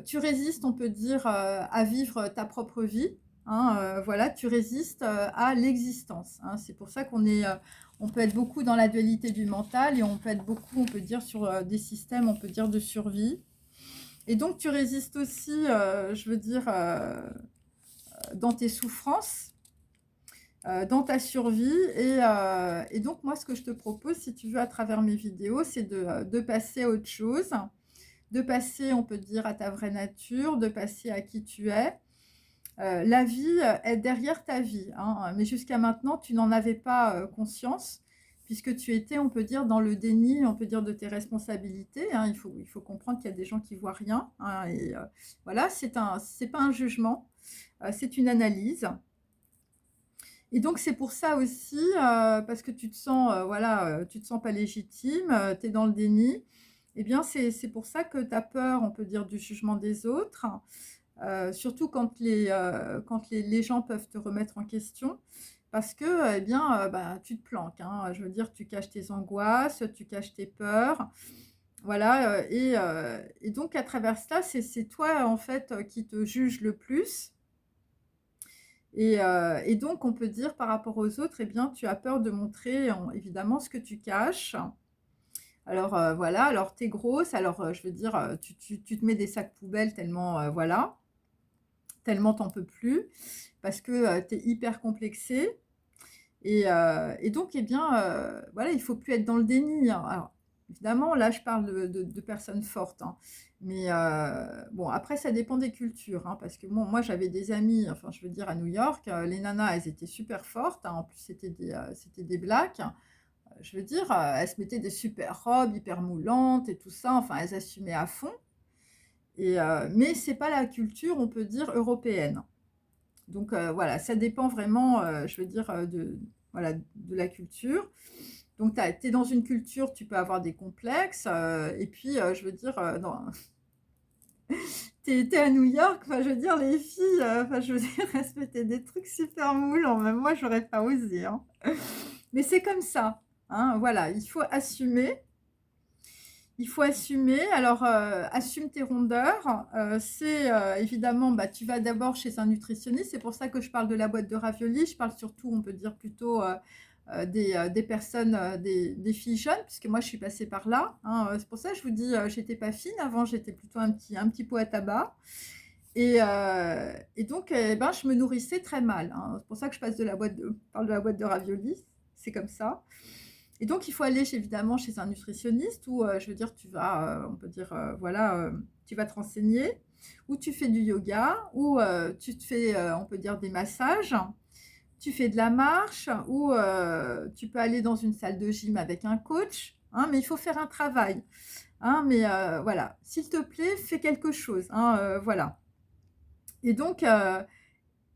Tu résistes, on peut dire, à vivre ta propre vie. Hein, voilà, tu résistes à l'existence. Hein. C'est pour ça on peut être beaucoup dans la dualité du mental, et on peut être beaucoup, on peut dire, sur des systèmes, on peut dire, de survie. Et donc, tu résistes aussi, je veux dire, dans tes souffrances, dans ta survie. Et donc, moi, ce que je te propose, si tu veux, à travers mes vidéos, c'est de passer à autre chose, de passer, on peut dire, à ta vraie nature, de passer à qui tu es. La vie est derrière ta vie, hein, mais jusqu'à maintenant, tu n'en avais pas conscience, puisque tu étais, on peut dire, dans le déni, on peut dire, de tes responsabilités. Hein. Il faut comprendre qu'il y a des gens qui voient rien. Hein, et voilà, c'est pas un jugement, c'est une analyse. Et donc, c'est pour ça aussi, parce que tu te sens, voilà, tu te sens pas légitime, tu es dans le déni. Eh bien, c'est pour ça que tu as peur, on peut dire, du jugement des autres, surtout quand les gens peuvent te remettre en question, parce que, eh bien, bah, tu te planques, hein. Je veux dire, tu caches tes angoisses, tu caches tes peurs, voilà, et donc à travers cela, c'est toi, en fait, qui te juge le plus. Et donc, on peut dire par rapport aux autres, eh bien, tu as peur de montrer, évidemment, ce que tu caches. Alors, voilà, alors tu es grosse, alors, je veux dire, tu te mets des sacs poubelles tellement, voilà, tellement t'en peux plus, parce que tu es hyper complexée. Et donc, eh bien, voilà, il faut plus être dans le déni. Hein. Alors, évidemment, là, je parle de personnes fortes, hein. Mais bon, après, ça dépend des cultures, hein, parce que bon, moi, j'avais des amis, enfin, je veux dire, à New York, les nanas, elles étaient super fortes. Hein. En plus, c'était des blacks. Je veux dire, elles se mettaient des super robes hyper moulantes et tout ça. Enfin, elles assumaient à fond. Mais c'est pas la culture, on peut dire, européenne. Donc voilà, ça dépend vraiment, je veux dire, voilà, de la culture. Donc tu es dans une culture, tu peux avoir des complexes, et puis je veux dire, tu es à New York, enfin je veux dire, les filles, enfin je veux dire, elles se mettaient des trucs super moulants, même moi j'aurais pas osé. Hein. Mais c'est comme ça, hein, voilà, il faut assumer. Il faut assumer. Alors, assume tes rondeurs. C'est évidemment, bah, tu vas d'abord chez un nutritionniste. C'est pour ça que je parle de la boîte de raviolis. Je parle surtout, on peut dire plutôt des personnes, des filles jeunes, puisque moi je suis passée par là. Hein. C'est pour ça que je vous dis, j'étais pas fine. Avant, j'étais plutôt un petit pot à tabac. Et donc, eh ben, je me nourrissais très mal. Hein. C'est pour ça que parle de la boîte de raviolis. C'est comme ça. Et donc, il faut aller évidemment chez un nutritionniste où, je veux dire, tu vas, on peut dire, voilà, tu vas te renseigner, ou tu fais du yoga, ou tu te fais, on peut dire, des massages, tu fais de la marche, ou tu peux aller dans une salle de gym avec un coach, hein, mais il faut faire un travail. Hein, mais voilà, s'il te plaît, fais quelque chose. Hein, voilà. Et donc,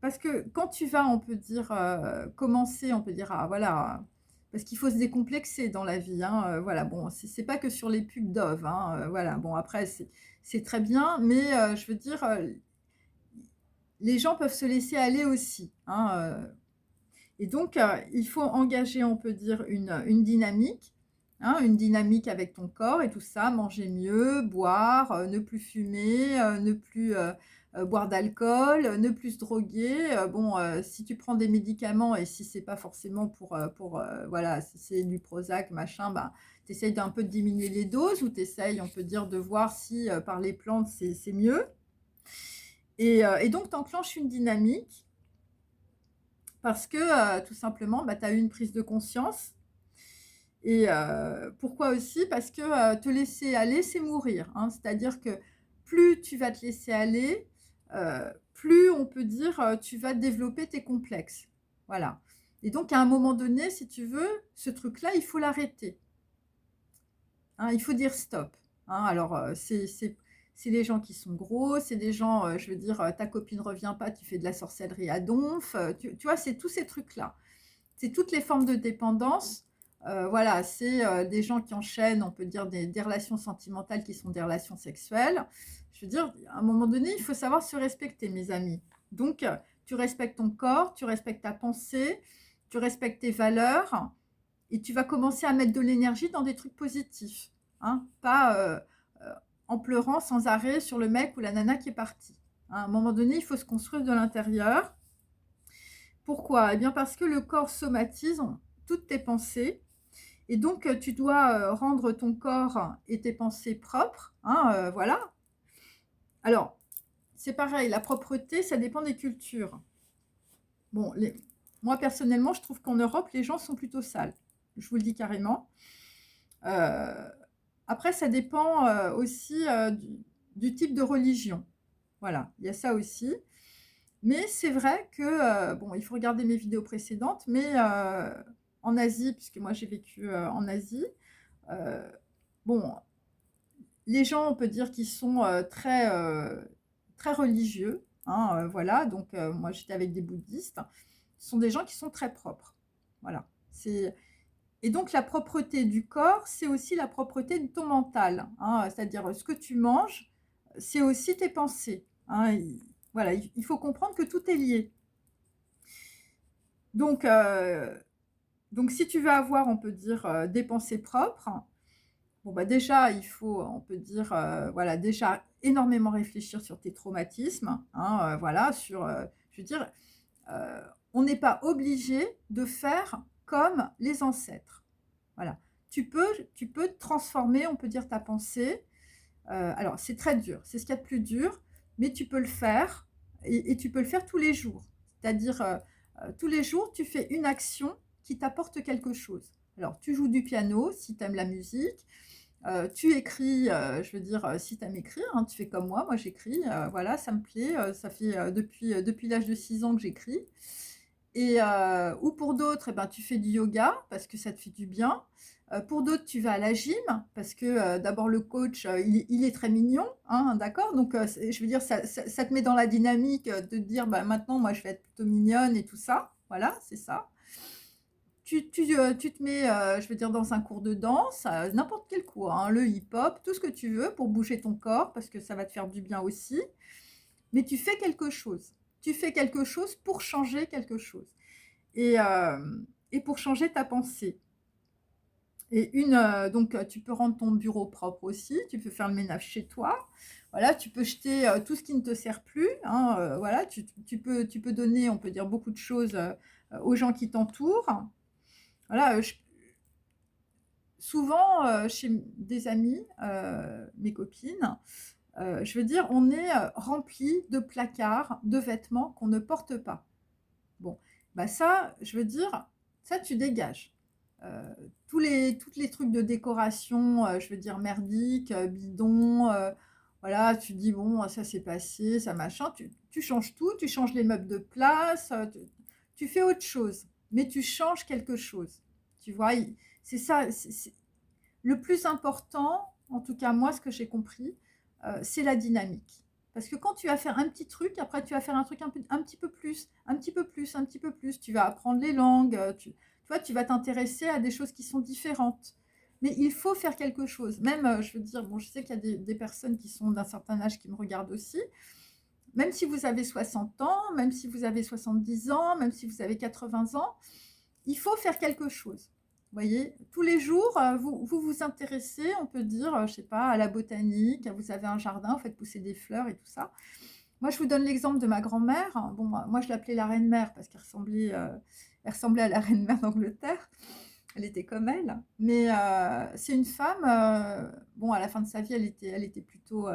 parce que quand tu vas, on peut dire, commencer, on peut dire, voilà, Parce qu'il faut se décomplexer dans la vie, hein, voilà. Bon, c'est pas que sur les pubs Dove, hein, voilà. Bon, après, c'est très bien, mais je veux dire, les gens peuvent se laisser aller aussi, hein, et donc il faut engager, on peut dire, une dynamique, hein, une dynamique avec ton corps et tout ça, manger mieux, boire, ne plus fumer, ne plus, boire d'alcool, ne plus se droguer. Bon, si tu prends des médicaments et si c'est pas forcément pour, voilà, si c'est du Prozac, machin, bah, tu essayes d'un peu de diminuer les doses ou tu essayes, on peut dire, de voir si, par les plantes, c'est mieux. Et donc tu enclenches une dynamique parce que, tout simplement, bah, tu as eu une prise de conscience. Et pourquoi aussi? Parce que, te laisser aller, c'est mourir, hein. C'est-à-dire que plus tu vas te laisser aller, plus on peut dire, tu vas développer tes complexes. Voilà. Et donc à un moment donné, si tu veux, ce truc-là, il faut l'arrêter, hein. Il faut dire stop, hein. Alors, c'est les gens qui sont gros, c'est des gens, je veux dire, ta copine revient pas, tu fais de la sorcellerie à donf, tu vois? C'est tous ces trucs-là. C'est toutes les formes de dépendance. Voilà, c'est des gens qui enchaînent, on peut dire, des relations sentimentales qui sont des relations sexuelles. Je veux dire, à un moment donné, il faut savoir se respecter, mes amis. Donc, tu respectes ton corps, tu respectes ta pensée, tu respectes tes valeurs, et tu vas commencer à mettre de l'énergie dans des trucs positifs, hein, pas en pleurant sans arrêt sur le mec ou la nana qui est partie. À un moment donné, il faut se construire de l'intérieur. Pourquoi? Eh bien parce que le corps somatise toutes tes pensées et donc tu dois, rendre ton corps et tes pensées propres, hein, voilà. Alors, c'est pareil, la propreté, ça dépend des cultures. Bon, moi personnellement, je trouve qu'en Europe, les gens sont plutôt sales. Je vous le dis carrément. Heu, Après ça dépend, aussi, du type de religion. Voilà, il y a ça aussi. Mais c'est vrai que, bon, il faut regarder mes vidéos précédentes, mais en Asie, puisque moi j'ai vécu, en Asie, heu, bon, les gens, on peut dire qu'ils sont, très religieux, hein, voilà. Donc moi j'étais avec des bouddhistes. Ce sont des gens qui sont très propres. Voilà. C'est Et donc la propreté du corps, c'est aussi la propreté de ton mental, hein. C'est-à-dire, ce que tu manges, c'est aussi tes pensées, hein. Voilà, il faut comprendre que tout est lié. Donc, donc si tu veux avoir, on peut dire, des pensées propres, bon, bah, déjà, il faut, on peut dire, voilà, déjà énormément réfléchir sur tes traumatismes, hein, voilà, sur, je veux dire, heu, on n'est pas obligé de faire comme les ancêtres. Voilà. Tu peux transformer, on peut dire, ta pensée. Alors c'est très dur, c'est ce qu'il y a de plus dur, mais tu peux le faire et tu peux le faire tous les jours. C'est-à-dire, tous les jours, tu fais une action qui t'apporte quelque chose. Alors tu joues du piano si tu aimes la musique, tu écris, je veux dire, si tu aimes écrire, hein, tu fais comme moi j'écris, voilà, ça me plaît, ça fait, depuis l'âge de 6 ans que j'écris. Et ou pour d'autres, eh ben, tu fais du yoga parce que ça te fait du bien. Pour d'autres, tu vas à la gym parce que, d'abord le coach, il est très mignon, hein, d'accord? Donc c'est je veux dire ça te met dans la dynamique, de te dire: «Bah, maintenant moi je vais être plutôt mignonne» et tout ça. Voilà, c'est ça. Tu te mets, je veux dire dans un cours de danse, n'importe quel cours, hein, le hip-hop, tout ce que tu veux pour bouger ton corps parce que ça va te faire du bien aussi. Mais tu fais quelque chose. Tu fais quelque chose pour changer quelque chose et pour changer ta pensée. Donc tu peux rendre ton bureau propre aussi, tu peux faire le ménage chez toi. Voilà, tu peux jeter, tout ce qui ne te sert plus, hein, voilà, tu peux donner, on peut dire, beaucoup de choses, aux gens qui t'entourent. Voilà, souvent, chez des amis, mes copines, je veux dire, on est, remplis de placards, de vêtements qu'on ne porte pas. Bon, bah, ça, je veux dire, ça tu dégages. Toutes les trucs de décoration, je veux dire merdiques, bidons, voilà, tu dis: «Bon, ça c'est passé, ça machin». Tu changes tout, tu changes les meubles de place, tu fais autre chose, mais tu changes quelque chose. Tu vois? C'est ça, c'est le plus important, en tout cas moi ce que j'ai compris, c'est la dynamique. Parce que quand tu vas faire un petit truc, après tu vas faire un truc un petit peu plus, un petit peu plus, un petit peu plus. Tu vas apprendre les langues, tu vois, tu vas t'intéresser à des choses qui sont différentes. Mais il faut faire quelque chose. Même, je veux dire, bon, je sais qu'il y a des personnes qui sont d'un certain âge qui me regardent aussi. Même si vous avez 60 ans, même si vous avez 70 ans, même si vous avez 80 ans, il faut faire quelque chose. Vous voyez, tous les jours, vous intéressez, on peut dire, je sais pas, à la botanique, vous avez un jardin, vous faites pousser des fleurs et tout ça. Moi, je vous donne l'exemple de ma grand-mère. Bon, moi, je l'appelais la reine-mère parce elle ressemblait à la reine-mère d'Angleterre. Elle était comme elle. Mais c'est une femme, bon, à la fin de sa vie, elle était plutôt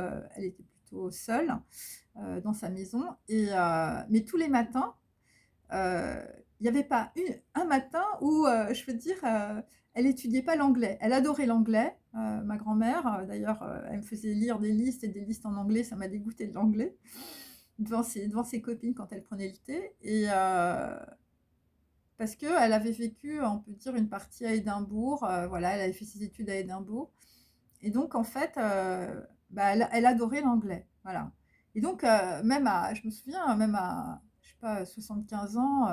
seule dans sa maison. Mais tous les matins, il n'y avait pas un matin où, je veux dire, elle étudiait pas l'anglais. Elle adorait l'anglais, ma grand-mère. D'ailleurs, elle me faisait lire des listes et des listes en anglais. Ça m'a dégoûté de l'anglais devant ses copines quand elle prenait le thé. Parce qu'elle avait vécu, on peut dire, une partie à Édimbourg. Voilà, elle avait fait ses études à Édimbourg. Et donc, en fait, bah, elle adorait l'anglais. Voilà. Et donc, je me souviens, même à, je sais pas, 75 ans,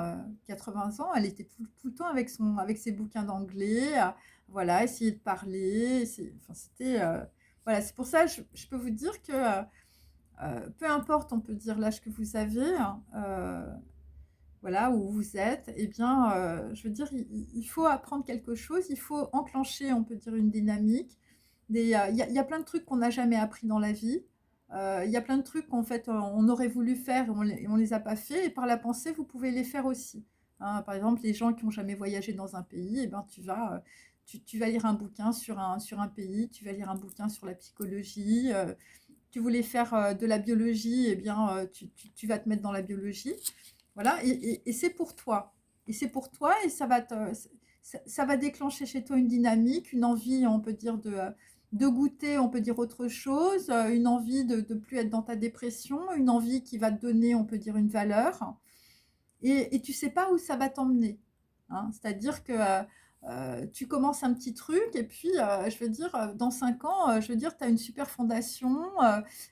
80 ans, elle était tout le temps avec ses bouquins d'anglais, voilà, essayer de parler. Enfin, voilà, c'est pour ça, je peux vous dire que peu importe, on peut dire l'âge que vous avez, hein, voilà, où vous êtes, eh bien, je veux dire, il faut apprendre quelque chose, il faut enclencher, on peut dire, une dynamique. Il y a plein de trucs qu'on n'a jamais appris dans la vie. Il y a plein de trucs qu'en fait, on aurait voulu faire et on les a pas fait. Et par la pensée, vous pouvez les faire aussi. Hein, par exemple, les gens qui ont jamais voyagé dans un pays, eh ben, tu vas lire un bouquin sur un pays, tu vas lire un bouquin sur la psychologie. Tu voulais faire de la biologie, eh bien, tu vas te mettre dans la biologie. Voilà, et c'est pour toi. Et c'est pour toi, et ça va déclencher chez toi une dynamique, une envie, on peut dire, de goûter, on peut dire autre chose, une envie de ne plus être dans ta dépression, une envie qui va te donner, on peut dire, une valeur. Et tu ne sais pas où ça va t'emmener. Hein. C'est-à-dire que tu commences un petit truc, et puis, je veux dire, dans 5 ans, je veux dire, tu as une super fondation,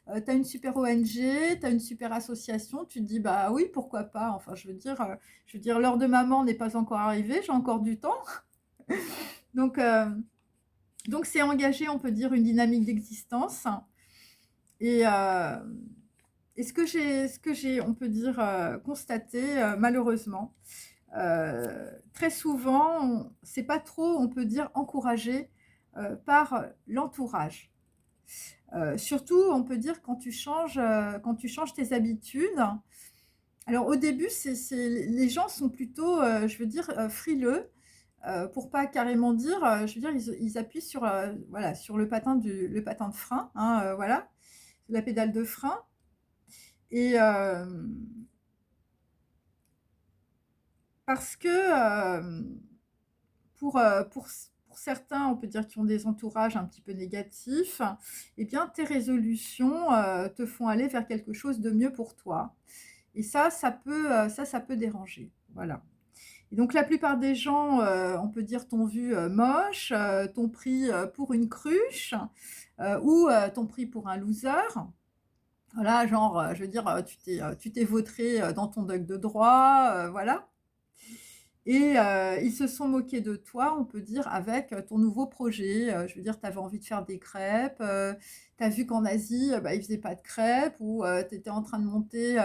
tu as une super ONG, tu as une super association, tu te dis, bah oui, pourquoi pas. Enfin, je veux dire, l'heure de maman n'est pas encore arrivée, j'ai encore du temps. Donc, c'est engager, on peut dire, une dynamique d'existence. Et, ce que j'ai, on peut dire, constaté, malheureusement, très souvent, c'est pas trop, on peut dire, encouragé par l'entourage. Surtout, on peut dire, quand tu changes tes habitudes. Alors, au début, les gens sont plutôt, je veux dire, frileux, pour pas carrément dire, je veux dire, ils appuient sur, voilà, sur le patin de frein, hein, voilà, la pédale de frein. Et parce que pour certains, on peut dire qui ont des entourages un petit peu négatifs, eh bien, tes résolutions te font aller vers quelque chose de mieux pour toi. Et ça peut déranger. Voilà. Et donc, la plupart des gens, on peut dire, t'ont vu moche, t'ont pris pour une cruche ou t'ont pris pour un loser. Voilà, genre, je veux dire, tu t'es vautré dans ton doc de droit, voilà. Et ils se sont moqués de toi, on peut dire, avec ton nouveau projet. Je veux dire, tu avais envie de faire des crêpes, tu as vu qu'en Asie, bah, ils ne faisaient pas de crêpes, ou tu étais en train de monter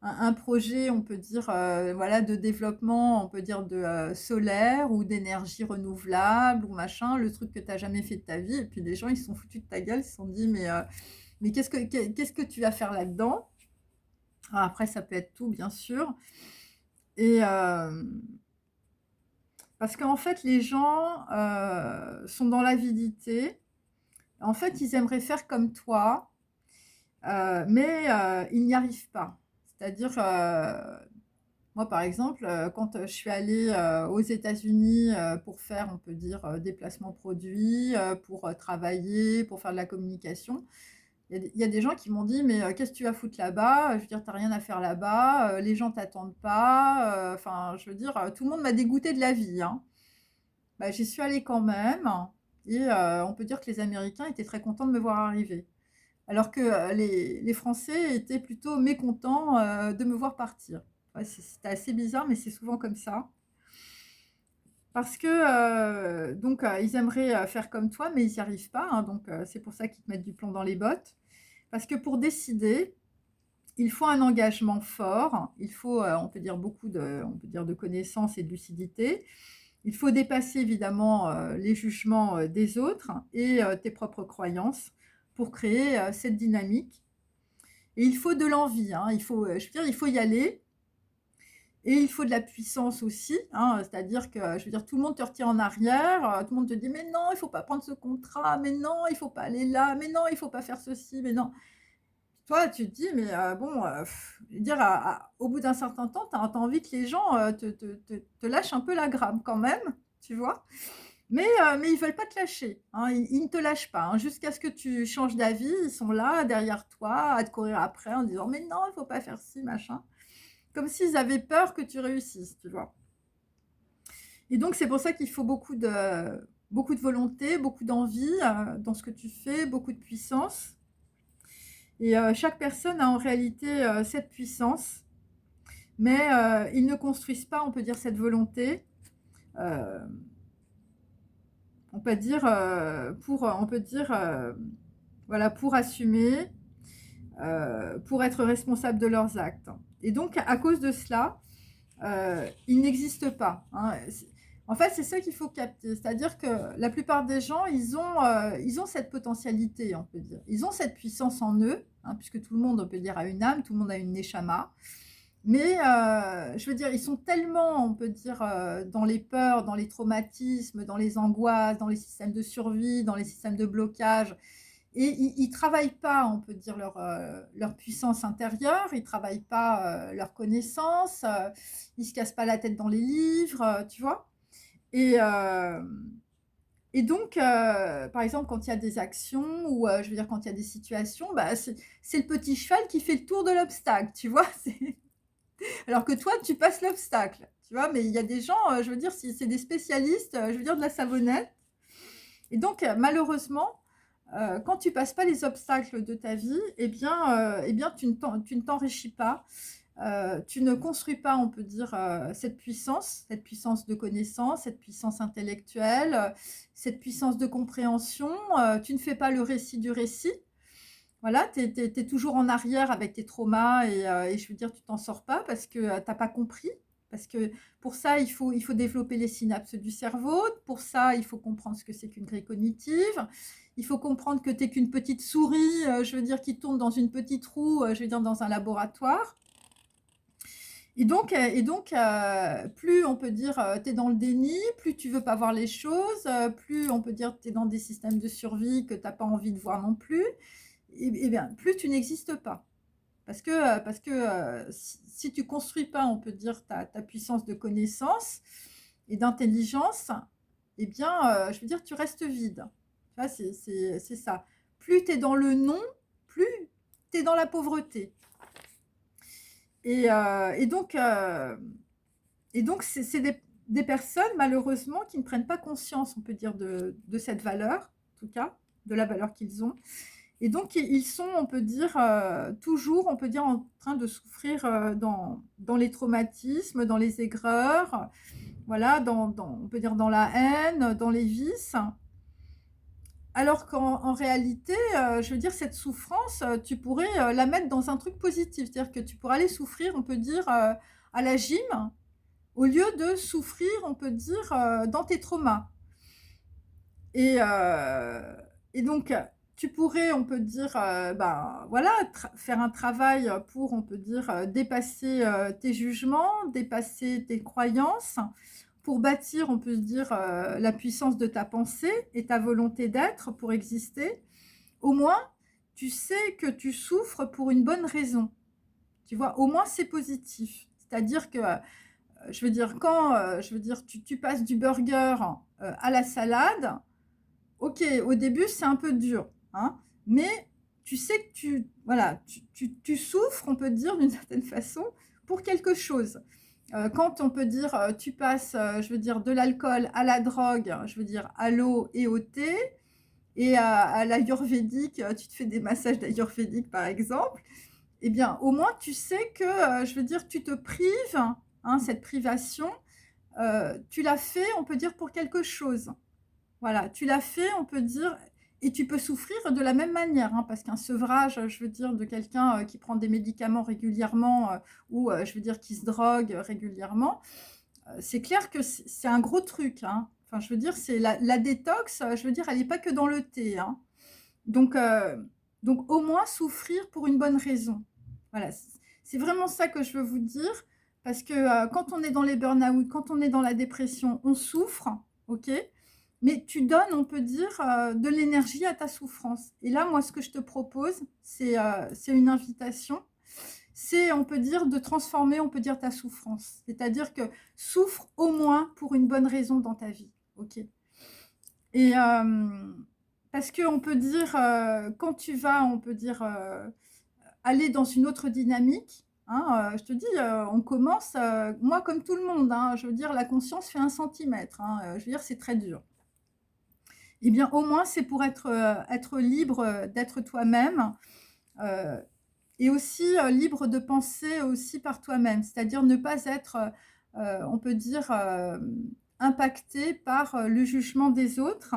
un projet, on peut dire, voilà, de développement, on peut dire, de solaire ou d'énergie renouvelable ou machin, le truc que tu n'as jamais fait de ta vie. Et puis les gens, ils se sont foutus de ta gueule, ils se sont dit, mais qu'est-ce que tu vas faire là-dedans? Ah, après, ça peut être tout, bien sûr. Et parce qu'en fait, les gens sont dans l'avidité. En fait, ils aimeraient faire comme toi, mais ils n'y arrivent pas. C'est-à-dire, moi, par exemple, quand je suis allée aux États-Unis pour faire, on peut dire, des placements produits, pour travailler, pour faire de la communication, il y a des gens qui m'ont dit, mais qu'est-ce que tu vas foutre là-bas? Je veux dire, t'as rien à faire là-bas, les gens t'attendent pas. Enfin, je veux dire, tout le monde m'a dégoûté de la vie. Hein. Bah, j'y suis allée quand même, et on peut dire que les Américains étaient très contents de me voir arriver. Alors que les Français étaient plutôt mécontents de me voir partir. Ouais, c'était assez bizarre, mais c'est souvent comme ça. parce que, donc ils aimeraient, faire comme toi, mais ils n'y arrivent pas, hein, donc c'est pour ça qu'ils te mettent du plomb dans les bottes. Parce que pour décider, il faut un engagement fort, il faut, on peut dire de connaissances et de lucidité. Il faut dépasser évidemment, les jugements, des autres et tes propres croyances pour créer, cette dynamique et il faut de l'envie, hein. Il faut, je veux dire, il faut y aller et il faut de la puissance aussi, hein. C'est-à-dire que, je veux dire, tout le monde te retient en arrière, tout le monde te dit: «Mais non, il faut pas prendre ce contrat, mais non, il faut pas aller là, mais non, il faut pas faire ceci, mais non». Toi, tu te dis: «Mais bon, je veux dire, au bout d'un certain temps, tu as envie que les gens, te lâchent un peu la grappe quand même», tu vois? Mais ils veulent pas te lâcher, hein, ils ne te lâchent pas, hein, jusqu'à ce que tu changes d'avis, ils sont là derrière toi à te courir après en disant: «Mais non, il faut pas faire ci, machin». Comme s'ils avaient peur que tu réussisses, tu vois? Et donc c'est pour ça qu'il faut beaucoup de volonté, beaucoup d'envie, dans ce que tu fais, beaucoup de puissance et chaque personne a en réalité, cette puissance, mais ils ne construisent pas, on peut dire, cette volonté, heu, on peut dire, on peut dire, voilà, pour assumer, pour être responsable de leurs actes et donc à cause de cela, ils n'existent pas, hein. En fait, c'est ça qu'il faut capter. C'est-à-dire que la plupart des gens, ils ont cette potentialité, on peut dire. Ils ont cette puissance en eux, hein, puisque tout le monde, on peut dire, a une âme, tout le monde a une neshama. Mais je veux dire, ils sont tellement, on peut dire, dans les peurs, dans les traumatismes, dans les angoisses, dans les systèmes de survie, dans les systèmes de blocage et ils travaillent pas, on peut dire, leur puissance intérieure, ils travaillent pas, leur connaissance, ils se cassent pas la tête dans les livres, tu vois? Et et donc par exemple, quand il y a des actions ou je veux dire quand il y a des situations, bah, c'est le petit cheval qui fait le tour de l'obstacle, tu vois? C'est alors que toi, tu passes l'obstacle, tu vois? Mais il y a des gens, je veux dire, si c'est des spécialistes, je veux dire de la savonnette et donc malheureusement, quand tu passes pas les obstacles de ta vie eh bien tu ne t'enrichis pas, tu ne construis pas, on peut dire, cette puissance de connaissance, cette puissance intellectuelle, cette puissance de compréhension, tu ne fais pas le récit du récit. Voilà, tu es toujours en arrière avec tes traumas et je veux dire, tu t'en sors pas parce que, tu pas compris. Parce que pour ça, il faut développer les synapses du cerveau. Pour ça, il faut comprendre ce que c'est qu'une grille cognitive. Il faut comprendre que tu es qu'une petite souris, je veux dire, qui tourne dans une petite roue, je veux dire, dans un laboratoire. Plus on peut dire, tu es dans le déni, plus tu veux pas voir les choses, plus on peut dire tu es dans des systèmes de survie que tu as pas envie de voir non plus et bien, plus tu n'existes pas. Parce que si tu construis pas, on peut dire, ta puissance de connaissance et d'intelligence, eh bien, je veux dire, tu restes vide. Tu vois, c'est ça. Plus tu es dans le non, plus tu es dans la pauvreté. Et, euh, et donc, euh, et donc c'est des personnes, malheureusement, qui ne prennent pas conscience, on peut dire, de cette valeur, en tout cas, de la valeur qu'ils ont. Et donc, ils sont, on peut dire, toujours, on peut dire, en train de souffrir dans les traumatismes, dans les aigreurs, voilà, on peut dire dans la haine, dans les vices. Alors qu'en réalité, je veux dire, cette souffrance, tu pourrais la mettre dans un truc positif. C'est-à-dire que tu pourrais aller souffrir, on peut dire, à la gym, au lieu de souffrir, on peut dire, dans tes traumas. Et, euh, et donc, tu pourrais, on peut dire, ben, voilà, faire un travail pour, on peut dire, dépasser tes jugements, dépasser tes croyances, pour bâtir, on peut se dire, la puissance de ta pensée et ta volonté d'être pour exister. Au moins, tu sais que tu souffres pour une bonne raison. Tu vois, au moins, c'est positif. C'est-à-dire que, je veux dire, quand je veux dire, tu passes du burger à la salade, ok, au début, c'est un peu dur, hein, mais tu sais que voilà, tu souffres, on peut dire d'une certaine façon, pour quelque chose. Quand on peut dire, tu passes, je veux dire, de l'alcool à la drogue, je veux dire, à l'eau et au thé, et à l'ayurvédique, tu te fais des massages d'ayurvédique, par exemple, eh bien, au moins, tu sais que, je veux dire, tu te prives, hein, cette privation, tu l'as fait, on peut dire, pour quelque chose. Voilà, tu l'as fait, on peut dire, et tu peux souffrir de la même manière, hein, parce qu'un sevrage, je veux dire, de quelqu'un qui prend des médicaments régulièrement ou, je veux dire, qui se drogue régulièrement, c'est clair que c'est un gros truc, hein. Enfin, je veux dire, c'est la détox, je veux dire, elle n'est pas que dans le thé, hein. Donc, donc, au moins souffrir pour une bonne raison. Voilà, c'est vraiment ça que je veux vous dire, parce que quand on est dans les burn-out, quand on est dans la dépression, on souffre, ok, mais tu donnes, on peut dire, de l'énergie à ta souffrance. Et là, moi, ce que je te propose, c'est une invitation. C'est, on peut dire, de transformer, on peut dire, ta souffrance. C'est-à-dire que souffre au moins pour une bonne raison dans ta vie. Ok. Et parce qu'on peut dire, quand tu vas, on peut dire, aller dans une autre dynamique, hein, je te dis, on commence, moi comme tout le monde, hein, je veux dire, la conscience fait 1 centimètre, hein, je veux dire, c'est très dur. Eh bien, au moins, c'est pour être libre d'être toi-même et aussi libre de penser aussi par toi-même, c'est-à-dire ne pas être, on peut dire, impacté par le jugement des autres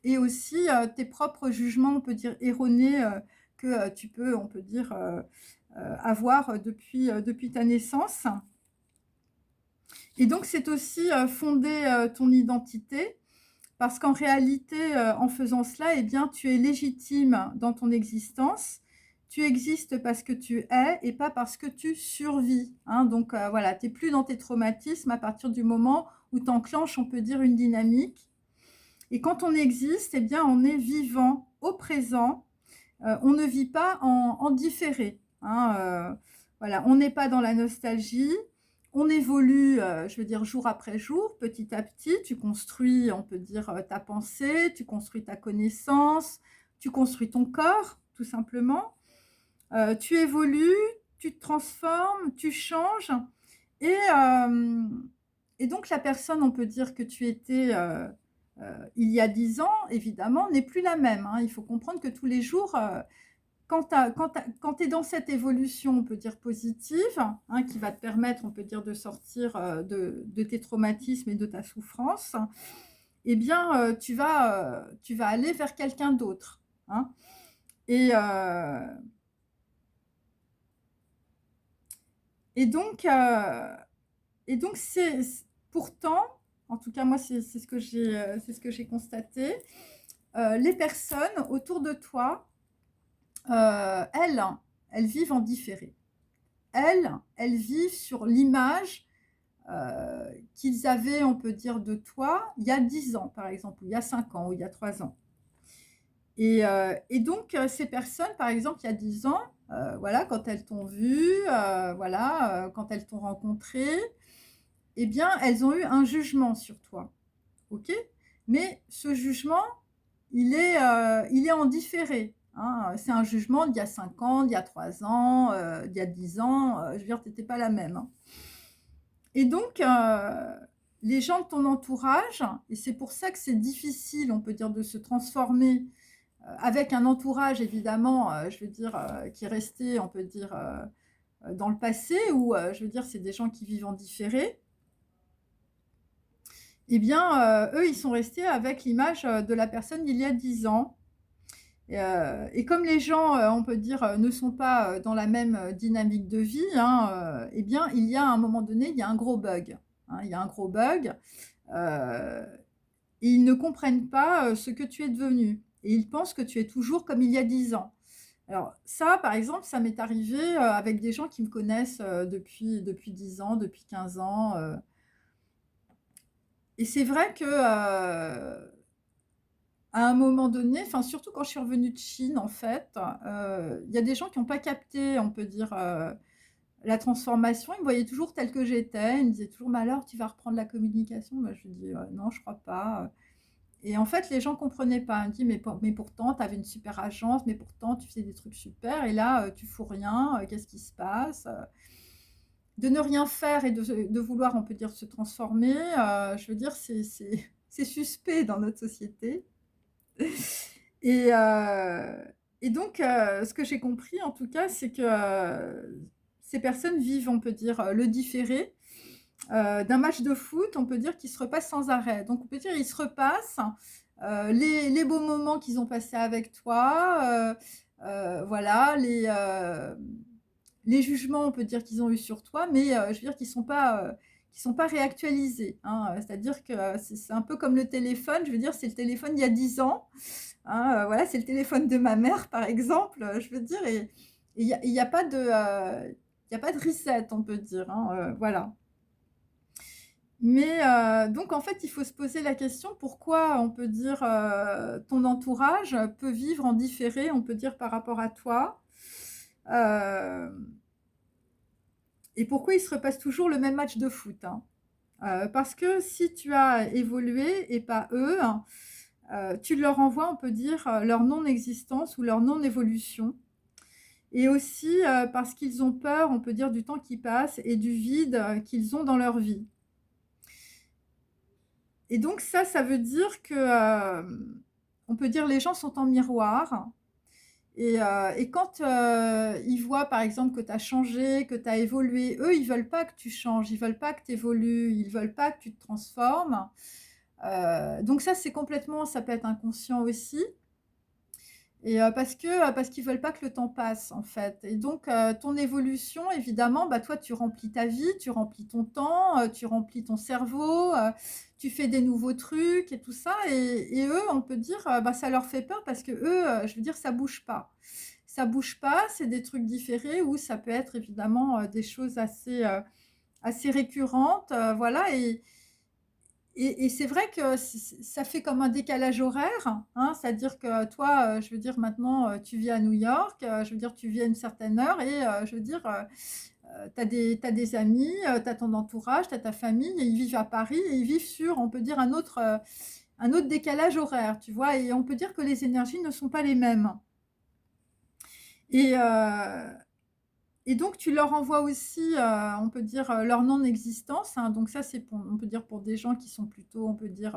et aussi tes propres jugements, on peut dire, erronés que tu peux, on peut dire, avoir depuis ta naissance. Et donc, c'est aussi fonder ton identité. Parce qu'en réalité, en faisant cela, eh bien, tu es légitime dans ton existence. Tu existes parce que tu es et pas parce que tu survis, hein. Donc, voilà, tu n'es plus dans tes traumatismes à partir du moment où tu enclenches, on peut dire, une dynamique. Et quand on existe, eh bien, on est vivant au présent. On ne vit pas en différé, hein. Voilà, on n'est pas dans la nostalgie. On évolue, je veux dire, jour après jour, petit à petit. Tu construis, on peut dire, ta pensée, tu construis ta connaissance, tu construis ton corps, tout simplement. Tu évolues, tu te transformes, tu changes. Et, euh, et donc, la personne, on peut dire que tu étais il y a 10 ans, évidemment, n'est plus la même, hein. Il faut comprendre que tous les jours, quand tu es dans cette évolution, on peut dire positive, hein, qui va te permettre, on peut dire, de sortir de tes traumatismes et de ta souffrance, eh bien, tu vas aller vers quelqu'un d'autre, hein. Et, euh, et donc, euh, et donc pourtant, en tout cas, moi, c'est ce que j'ai constaté, les personnes autour de toi, elles vivent en différé. Elles vivent sur l'image qu'ils avaient, on peut dire, de toi il y a 10 ans, par exemple, ou il y a 5 ans, ou il y a 3 ans. Et donc, ces personnes, par exemple, il y a 10 ans, voilà, quand elles t'ont vu, voilà, quand elles t'ont rencontré, eh bien, elles ont eu un jugement sur toi. OK? Mais ce jugement, il est en différé, hein. C'est un jugement d'il y a 5 ans, d'il y a 3 ans, d'il y a 10 ans. Je veux dire, tu n'étais pas la même, hein. Et donc, les gens de ton entourage, et c'est pour ça que c'est difficile, on peut dire, de se transformer avec un entourage, évidemment, je veux dire, qui est resté, on peut dire, dans le passé, ou je veux dire, c'est des gens qui vivent en différé. Eh bien, eux, ils sont restés avec l'image de la personne d'il y a 10 ans. Et comme les gens, on peut dire, ne sont pas dans la même dynamique de vie, hein, eh bien, il y a à un moment donné, il y a un gros bug, hein. Il y a un gros bug. euh, et ils ne comprennent pas ce que tu es devenu. Et ils pensent que tu es toujours comme il y a 10 ans. Alors ça, par exemple, ça m'est arrivé avec des gens qui me connaissent depuis 10 ans, depuis 15 ans. Et c'est vrai que à un moment donné, enfin surtout quand je suis revenue de Chine, en fait, il y a des gens qui n'ont pas capté, on peut dire, la transformation. Ils me voyaient toujours telle que j'étais. Ils me disaient toujours, mais alors, tu vas reprendre la communication? Moi, je lui dis, non, je crois pas. Et en fait, les gens ne comprenaient pas. Ils me disent, mais pourtant, tu avais une super agence, mais pourtant, tu faisais des trucs super, et là, tu fous rien, qu'est-ce qui se passe? De ne rien faire et de vouloir, on peut dire, se transformer, je veux dire, c'est suspect dans notre société. Et, et donc, ce que j'ai compris, en tout cas, c'est que ces personnes vivent, on peut dire, le différé. d'un match de foot, on peut dire qu'ils se repassent sans arrêt. Donc on peut dire ils se repassent les beaux moments qu'ils ont passés avec toi, voilà, les jugements, on peut dire qu'ils ont eu sur toi, mais je veux dire qu'ils sont pas réactualisés, hein. C'est-à-dire que c'est un peu comme le téléphone. Je veux dire, c'est le téléphone il y a 10 ans, hein, voilà, c'est le téléphone de ma mère, par exemple. Je veux dire, et il y a pas de, il y a pas de reset, on peut dire, hein, voilà. Mais donc en fait, il faut se poser la question pourquoi on peut dire ton entourage peut vivre en différé, on peut dire par rapport à toi. Euh, et pourquoi il se repasse toujours le même match de foot, hein. Parce que si tu as évolué et pas eux, hein, tu leur envoies, on peut dire, leur non-existence ou leur non-évolution. Et aussi parce qu'ils ont peur, on peut dire, du temps qui passe et du vide qu'ils ont dans leur vie. Et donc ça veut dire que, on peut dire, les gens sont en miroir. Et quand ils voient, par exemple, que tu as changé, que tu as évolué, eux, ils veulent pas que tu changes, ils veulent pas que tu évolues, ils veulent pas que tu te transformes. Donc ça, c'est complètement, ça peut être inconscient aussi. Et parce qu'ils veulent pas que le temps passe, en fait. Et donc, ton évolution, évidemment, bah, toi, tu remplis ta vie, tu remplis ton temps, tu remplis ton cerveau, tu fais des nouveaux trucs et tout ça. Et eux, on peut dire, bah, ça leur fait peur parce que eux, je veux dire, ça bouge pas. Ça bouge pas, c'est des trucs différés ou ça peut être évidemment des choses assez récurrentes, voilà. Et c'est vrai que ça fait comme un décalage horaire, hein, c'est-à-dire que toi, je veux dire, maintenant, tu vis à New York, je veux dire, tu vis à une certaine heure et je veux dire, tu as des amis, tu as ton entourage, tu as ta famille et ils vivent à Paris et ils vivent sur, on peut dire, un autre décalage horaire, tu vois, et on peut dire que les énergies ne sont pas les mêmes. Et, et donc, tu leur envoies aussi, on peut dire, leur non-existence, hein. Donc ça, c'est on peut dire pour des gens qui sont plutôt, on peut dire,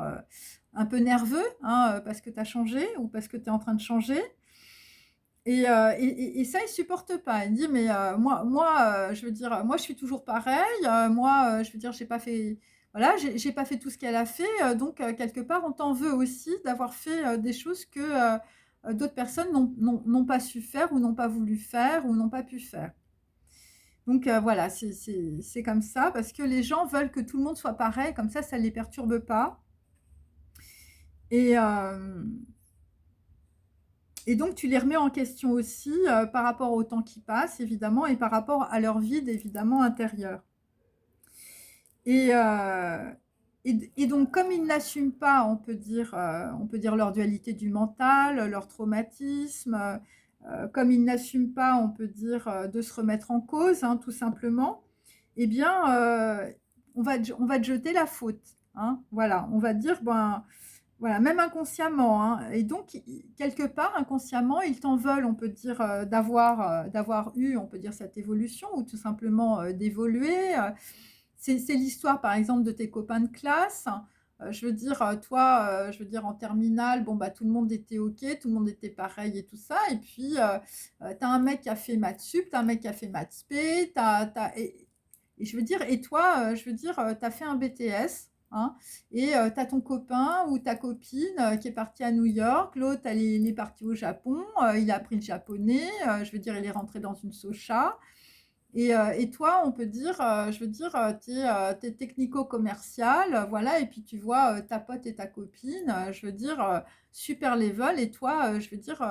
un peu nerveux, hein, parce que tu as changé ou parce que tu es en train de changer. Et ça, ils supportent pas. Ils disent, mais je veux dire, moi, je suis toujours pareil. Moi, je veux dire, j'ai pas fait, voilà, j'ai pas fait tout ce qu'elle a fait. Donc, quelque part, on t'en veut aussi d'avoir fait des choses que d'autres personnes n'ont pas su faire ou n'ont pas voulu faire ou n'ont pas pu faire. Donc voilà, c'est comme ça, parce que les gens veulent que tout le monde soit pareil, comme ça ne les perturbe pas. Et, euh, et donc tu les remets en question aussi par rapport au temps qui passe, évidemment, et par rapport à leur vide, évidemment, intérieur. Et, euh, et donc comme ils n'assument pas, on peut dire leur dualité du mental, leur traumatisme, comme ils n'assument pas, on peut dire, de se remettre en cause, hein, tout simplement, eh bien, on va te jeter la faute, hein. Voilà, on va te dire, ben, voilà, même inconsciemment, hein. Et donc, quelque part, inconsciemment, ils t'en veulent, on peut dire, d'avoir eu, on peut dire, cette évolution, ou tout simplement d'évoluer. C'est l'histoire, par exemple, de tes copains de classe. Je veux dire, toi, je veux dire, en terminale, bon, bah, tout le monde était OK, tout le monde était pareil et tout ça. Et puis, tu as un mec qui a fait maths sup, tu as un mec qui a fait maths spé, et je veux dire, et toi, je veux dire, tu as fait un BTS, hein, et tu as ton copain ou ta copine qui est partie à New York, l'autre, il est parti au Japon, il a appris le japonais, je veux dire, il est rentré dans une socha. Et toi, on peut dire, je veux dire, tu es technico-commercial, voilà, et puis tu vois ta pote et ta copine, je veux dire, super level, et toi, je veux dire,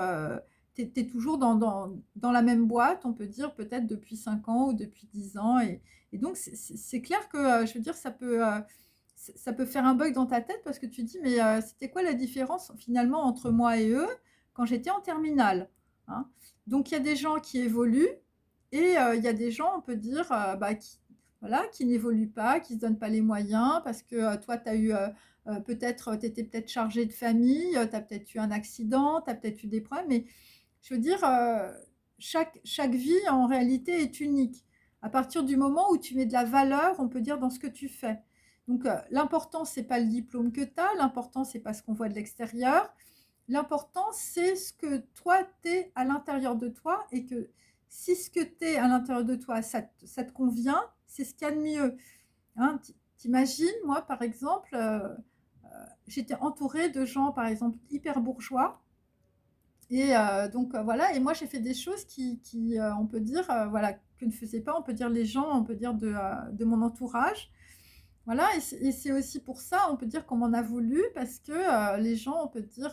tu es toujours dans la même boîte, on peut dire, peut-être depuis 5 ans ou depuis 10 ans. Et donc, c'est clair que, je veux dire, ça peut faire un bug dans ta tête parce que tu dis, mais c'était quoi la différence finalement entre moi et eux quand j'étais en terminale, hein. Donc, il y a des gens qui évoluent et il y a des gens, on peut dire, bah, voilà, qui n'évoluent pas, qui ne se donnent pas les moyens parce que toi, tu as eu peut-être, tu étais peut-être chargé de famille, tu as peut-être eu un accident, tu as peut-être eu des problèmes, mais je veux dire, chaque vie en réalité est unique. À partir du moment où tu mets de la valeur, on peut dire, dans ce que tu fais. Donc, l'important, c'est pas le diplôme que tu as, l'important, c'est pas ce qu'on voit de l'extérieur. L'important, c'est ce que toi, tu es à l'intérieur de toi et que si ce que tu es à l'intérieur de toi, ça te convient, c'est ce qu'il y a de mieux. Hein. T'imagines, moi, par exemple, j'étais entourée de gens, par exemple, hyper bourgeois. Et donc voilà, et moi j'ai fait des choses qui on peut dire, voilà, que ne faisaient pas, on peut dire les gens, on peut dire de mon entourage. Voilà, et c'est aussi pour ça, on peut dire qu'on m'en a voulu, parce que les gens, on peut dire,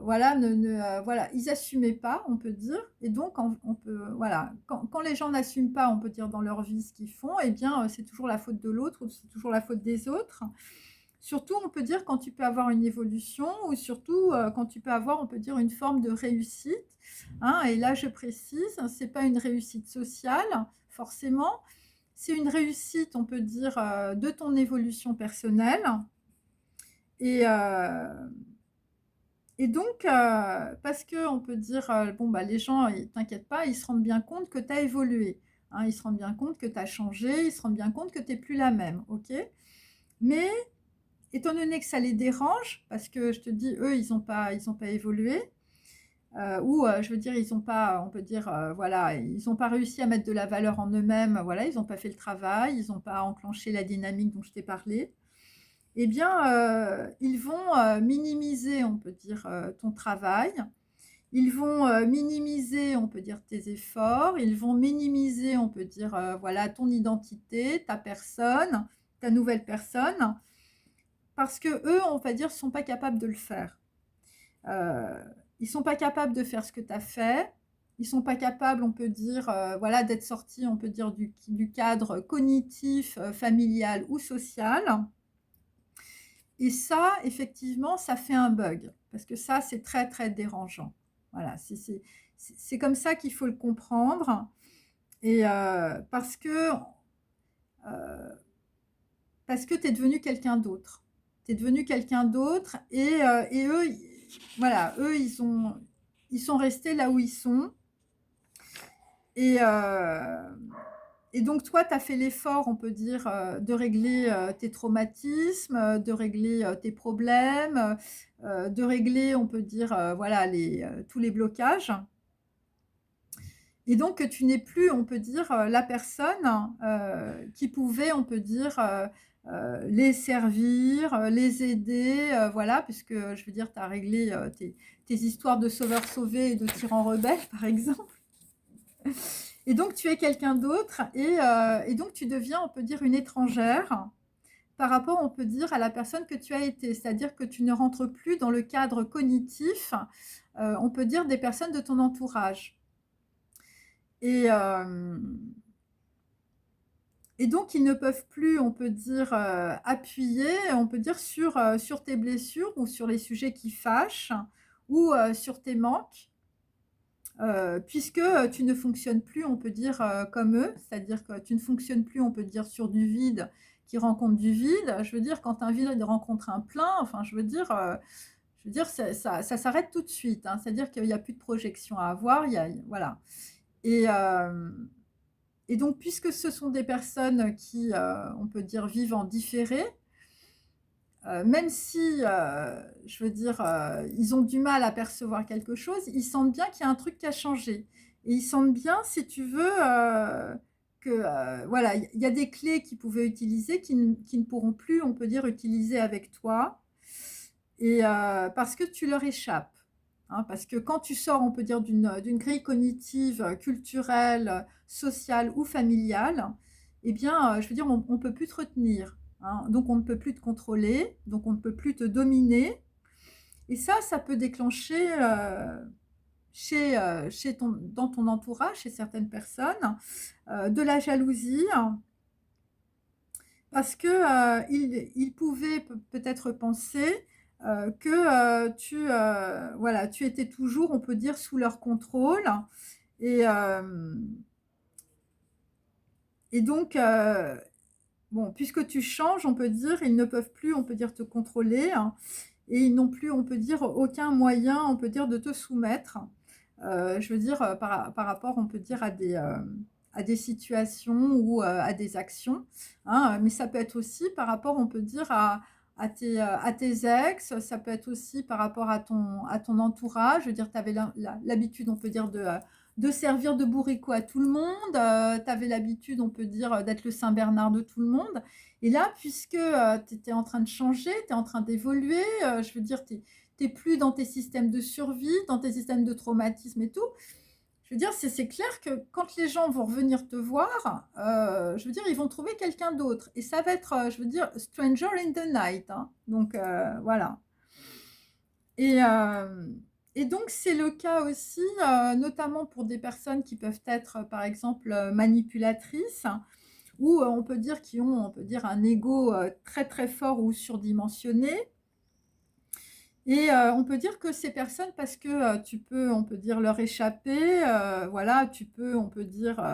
voilà, voilà, ils assumaient pas, on peut dire. Et donc, on peut, voilà, quand les gens n'assument pas, on peut dire, dans leur vie ce qu'ils font, eh bien, c'est toujours la faute de l'autre, ou c'est toujours la faute des autres. Surtout, on peut dire quand tu peux avoir une évolution, ou surtout quand tu peux avoir, on peut dire, une forme de réussite. Hein. Et là, je précise, c'est pas une réussite sociale, forcément. C'est une réussite, on peut dire, de ton évolution personnelle. Et, donc, parce que on peut dire, bon, bah, les gens, t'inquiète pas, ils se rendent bien compte que tu as évolué. Hein. Ils se rendent bien compte que tu as changé, ils se rendent bien compte que tu n'es plus la même. Ok. Mais étant donné que ça les dérange, parce que je te dis, eux, ils ont pas évolué, ou je veux dire, ils ont pas, on peut dire, voilà, ils n'ont pas réussi à mettre de la valeur en eux-mêmes, voilà, ils n'ont pas fait le travail, ils n'ont pas enclenché la dynamique dont je t'ai parlé, eh bien, ils vont minimiser, on peut dire, ton travail, ils vont minimiser, on peut dire, tes efforts, ils vont minimiser, on peut dire, voilà, ton identité, ta personne, ta nouvelle personne, parce que eux, on va dire, sont pas capables de le faire. Ils sont pas capables de faire ce que tu as fait. Ils sont pas capables, on peut dire, voilà, d'être sortis, on peut dire, du cadre cognitif, familial ou social. Et ça, effectivement, ça fait un bug, parce que ça, c'est très, très dérangeant. Voilà, c'est comme ça qu'il faut le comprendre. Et euh, parce que tu es devenu quelqu'un d'autre. Tu es devenu quelqu'un d'autre, et eux, voilà, eux, ils sont restés là où ils sont. Et, donc, toi, tu as fait l'effort, on peut dire, de régler tes traumatismes, de régler tes problèmes, de régler, on peut dire, voilà, tous les blocages. Et donc, tu n'es plus, on peut dire, la personne qui pouvait, on peut dire, les servir, les aider, voilà, puisque, je veux dire, tu as réglé tes histoires de sauveur-sauvé et de tyran rebelle, par exemple. Et donc, tu es quelqu'un d'autre, et donc, tu deviens, on peut dire, une étrangère par rapport, on peut dire, à la personne que tu as été. C'est-à-dire que tu ne rentres plus dans le cadre cognitif, on peut dire, des personnes de ton entourage. Et, donc, ils ne peuvent plus, on peut dire, appuyer, on peut dire, sur tes blessures, ou sur les sujets qui fâchent, ou sur tes manques, puisque tu ne fonctionnes plus, on peut dire, comme eux. C'est-à-dire que tu ne fonctionnes plus, on peut dire, sur du vide qui rencontre du vide. Je veux dire, quand un vide rencontre un plein, enfin, je veux dire, ça s'arrête tout de suite. Hein. C'est-à-dire qu'il n'y a plus de projection à avoir. Voilà. Et, donc, puisque ce sont des personnes qui, on peut dire, vivent en différé, même si, je veux dire, ils ont du mal à percevoir quelque chose, ils sentent bien qu'il y a un truc qui a changé. Et ils sentent bien, si tu veux, que voilà, il y a des clés qu'ils pouvaient utiliser qui ne pourront plus, on peut dire, utiliser avec toi. Et parce que tu leur échappes. Hein, parce que quand tu sors, on peut dire, d'une grille cognitive, culturelle, sociale ou familiale, eh bien, je veux dire, on ne peut plus te retenir. Hein. Donc, on ne peut plus te contrôler, donc on ne peut plus te dominer. Et ça peut déclencher dans ton entourage, chez certaines personnes, de la jalousie, parce que il pouvait peut-être penser que voilà, tu étais toujours, on peut dire, sous leur contrôle. Et, donc, bon, puisque tu changes, on peut dire, ils ne peuvent plus, on peut dire, te contrôler, hein, et ils n'ont plus, on peut dire, aucun moyen, on peut dire, de te soumettre. Je veux dire, par rapport, on peut dire, à des situations ou à des actions. Hein, mais ça peut être aussi par rapport, on peut dire, à tes ex, ça peut être aussi par rapport à ton entourage. Je veux dire, tu avais l'habitude, on peut dire, de servir de bourricot à tout le monde. Tu avais l'habitude, on peut dire, d'être le Saint Bernard de tout le monde. Et là, puisque tu étais en train de changer, tu es en train d'évoluer, je veux dire, tu n'es plus dans tes systèmes de survie, dans tes systèmes de traumatisme et tout. Je veux dire, c'est clair que quand les gens vont revenir te voir, je veux dire, ils vont trouver quelqu'un d'autre. Et ça va être, je veux dire, stranger in the night, hein. Donc, voilà. Et, euh, et donc, c'est le cas aussi, notamment pour des personnes qui peuvent être, par exemple, manipulatrices, ou on peut dire qui ont, on peut dire, un ego très très fort ou surdimensionné. Et on peut dire que ces personnes, parce que tu peux, on peut dire, leur échapper, voilà, tu peux, on peut dire,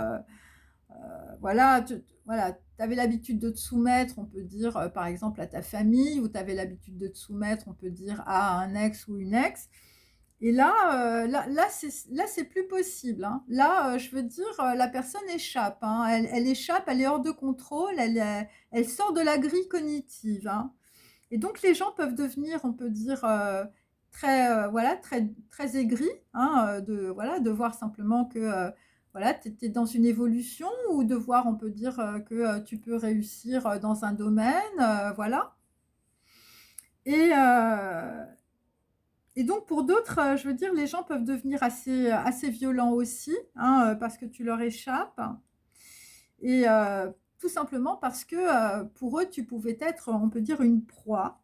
voilà, voilà, tu avais l'habitude de te soumettre, on peut dire, par exemple, à ta famille, ou tu avais l'habitude de te soumettre, on peut dire, à un ex ou une ex. Et là, c'est plus possible, hein. Là, je veux dire, la personne échappe, hein. Elle échappe, elle est hors de contrôle, elle sort de la grille cognitive, hein. Et donc, les gens peuvent devenir, on peut dire, très, voilà, très, très aigris, hein, voilà, de voir simplement que voilà, tu es dans une évolution, ou de voir, on peut dire, que tu peux réussir dans un domaine, voilà. Et, euh, et donc, pour d'autres, je veux dire, les gens peuvent devenir assez violents aussi, hein, parce que tu leur échappes. Et tout simplement parce que pour eux, tu pouvais être, on peut dire, une proie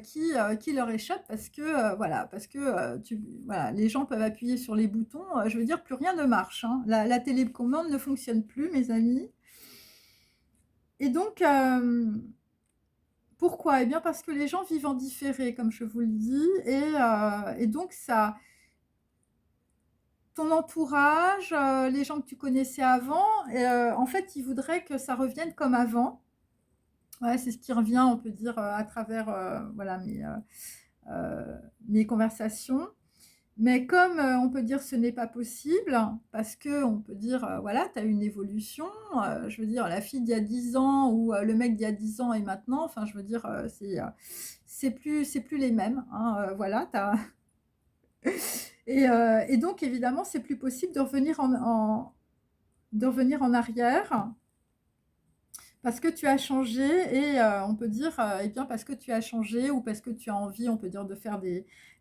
qui leur échappe, parce que voilà, parce que voilà, les gens peuvent appuyer sur les boutons, je veux dire, plus rien ne marche, hein. La télécommande ne fonctionne plus, mes amis. Et donc, pourquoi? Eh bien, parce que les gens vivent en différé, comme je vous le dis, et donc ça, ton entourage, les gens que tu connaissais avant, en fait, ils voudraient que ça revienne comme avant. Ouais, c'est ce qui revient, on peut dire, à travers voilà, mes conversations. Mais comme on peut dire ce n'est pas possible, parce que on peut dire, voilà, tu as une évolution, je veux dire, la fille d'il y a 10 ans, ou le mec d'il y a 10 ans et maintenant, enfin, je veux dire, c'est plus les mêmes, hein, voilà, et donc, évidemment, c'est plus possible de revenir de revenir en arrière, parce que tu as changé. Et on peut dire, eh bien, parce que tu as changé, ou parce que tu as envie, on peut dire, de faire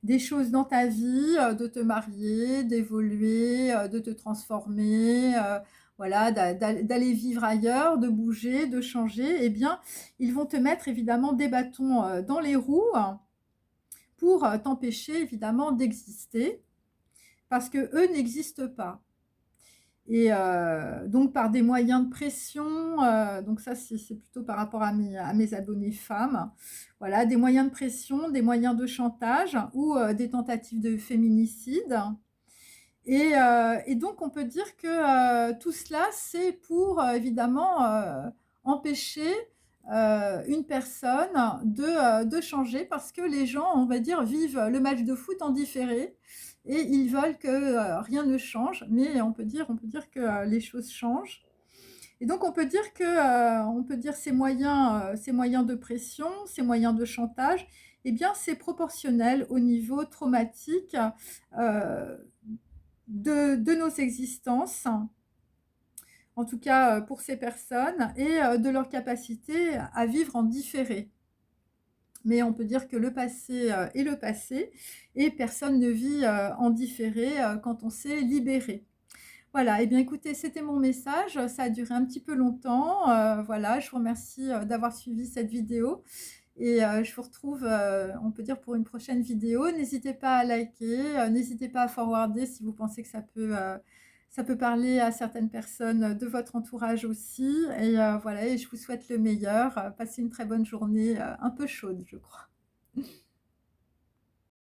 des choses dans ta vie, de te marier, d'évoluer, de te transformer, voilà, d'aller vivre ailleurs, de bouger, de changer. Eh bien, ils vont te mettre évidemment des bâtons dans les roues, pour t'empêcher évidemment d'exister, parce que eux n'existent pas. Et donc, par des moyens de pression, donc ça, c'est plutôt par rapport à mes abonnés femmes, voilà, des moyens de pression, des moyens de chantage, ou des tentatives de féminicide. Et donc, on peut dire que tout cela, c'est pour évidemment empêcher une personne de changer, parce que les gens, on va dire, vivent le match de foot en différé, et ils veulent que rien ne change, mais on peut dire que les choses changent. Et donc, on peut dire ces moyens de pression, ces moyens de chantage, eh bien, c'est proportionnel au niveau traumatique euh, de nos existences, en tout cas pour ces personnes, et de leur capacité à vivre en différé. Mais on peut dire que le passé est le passé, et personne ne vit en différé quand on s'est libéré. Voilà, et bien écoutez, c'était mon message, ça a duré un petit peu longtemps, voilà, je vous remercie d'avoir suivi cette vidéo, et je vous retrouve, on peut dire, pour une prochaine vidéo. N'hésitez pas à liker, n'hésitez pas à forwarder si vous pensez que ça peut parler à certaines personnes de votre entourage aussi. Et voilà, et je vous souhaite le meilleur. Passez une très bonne journée, un peu chaude, je crois.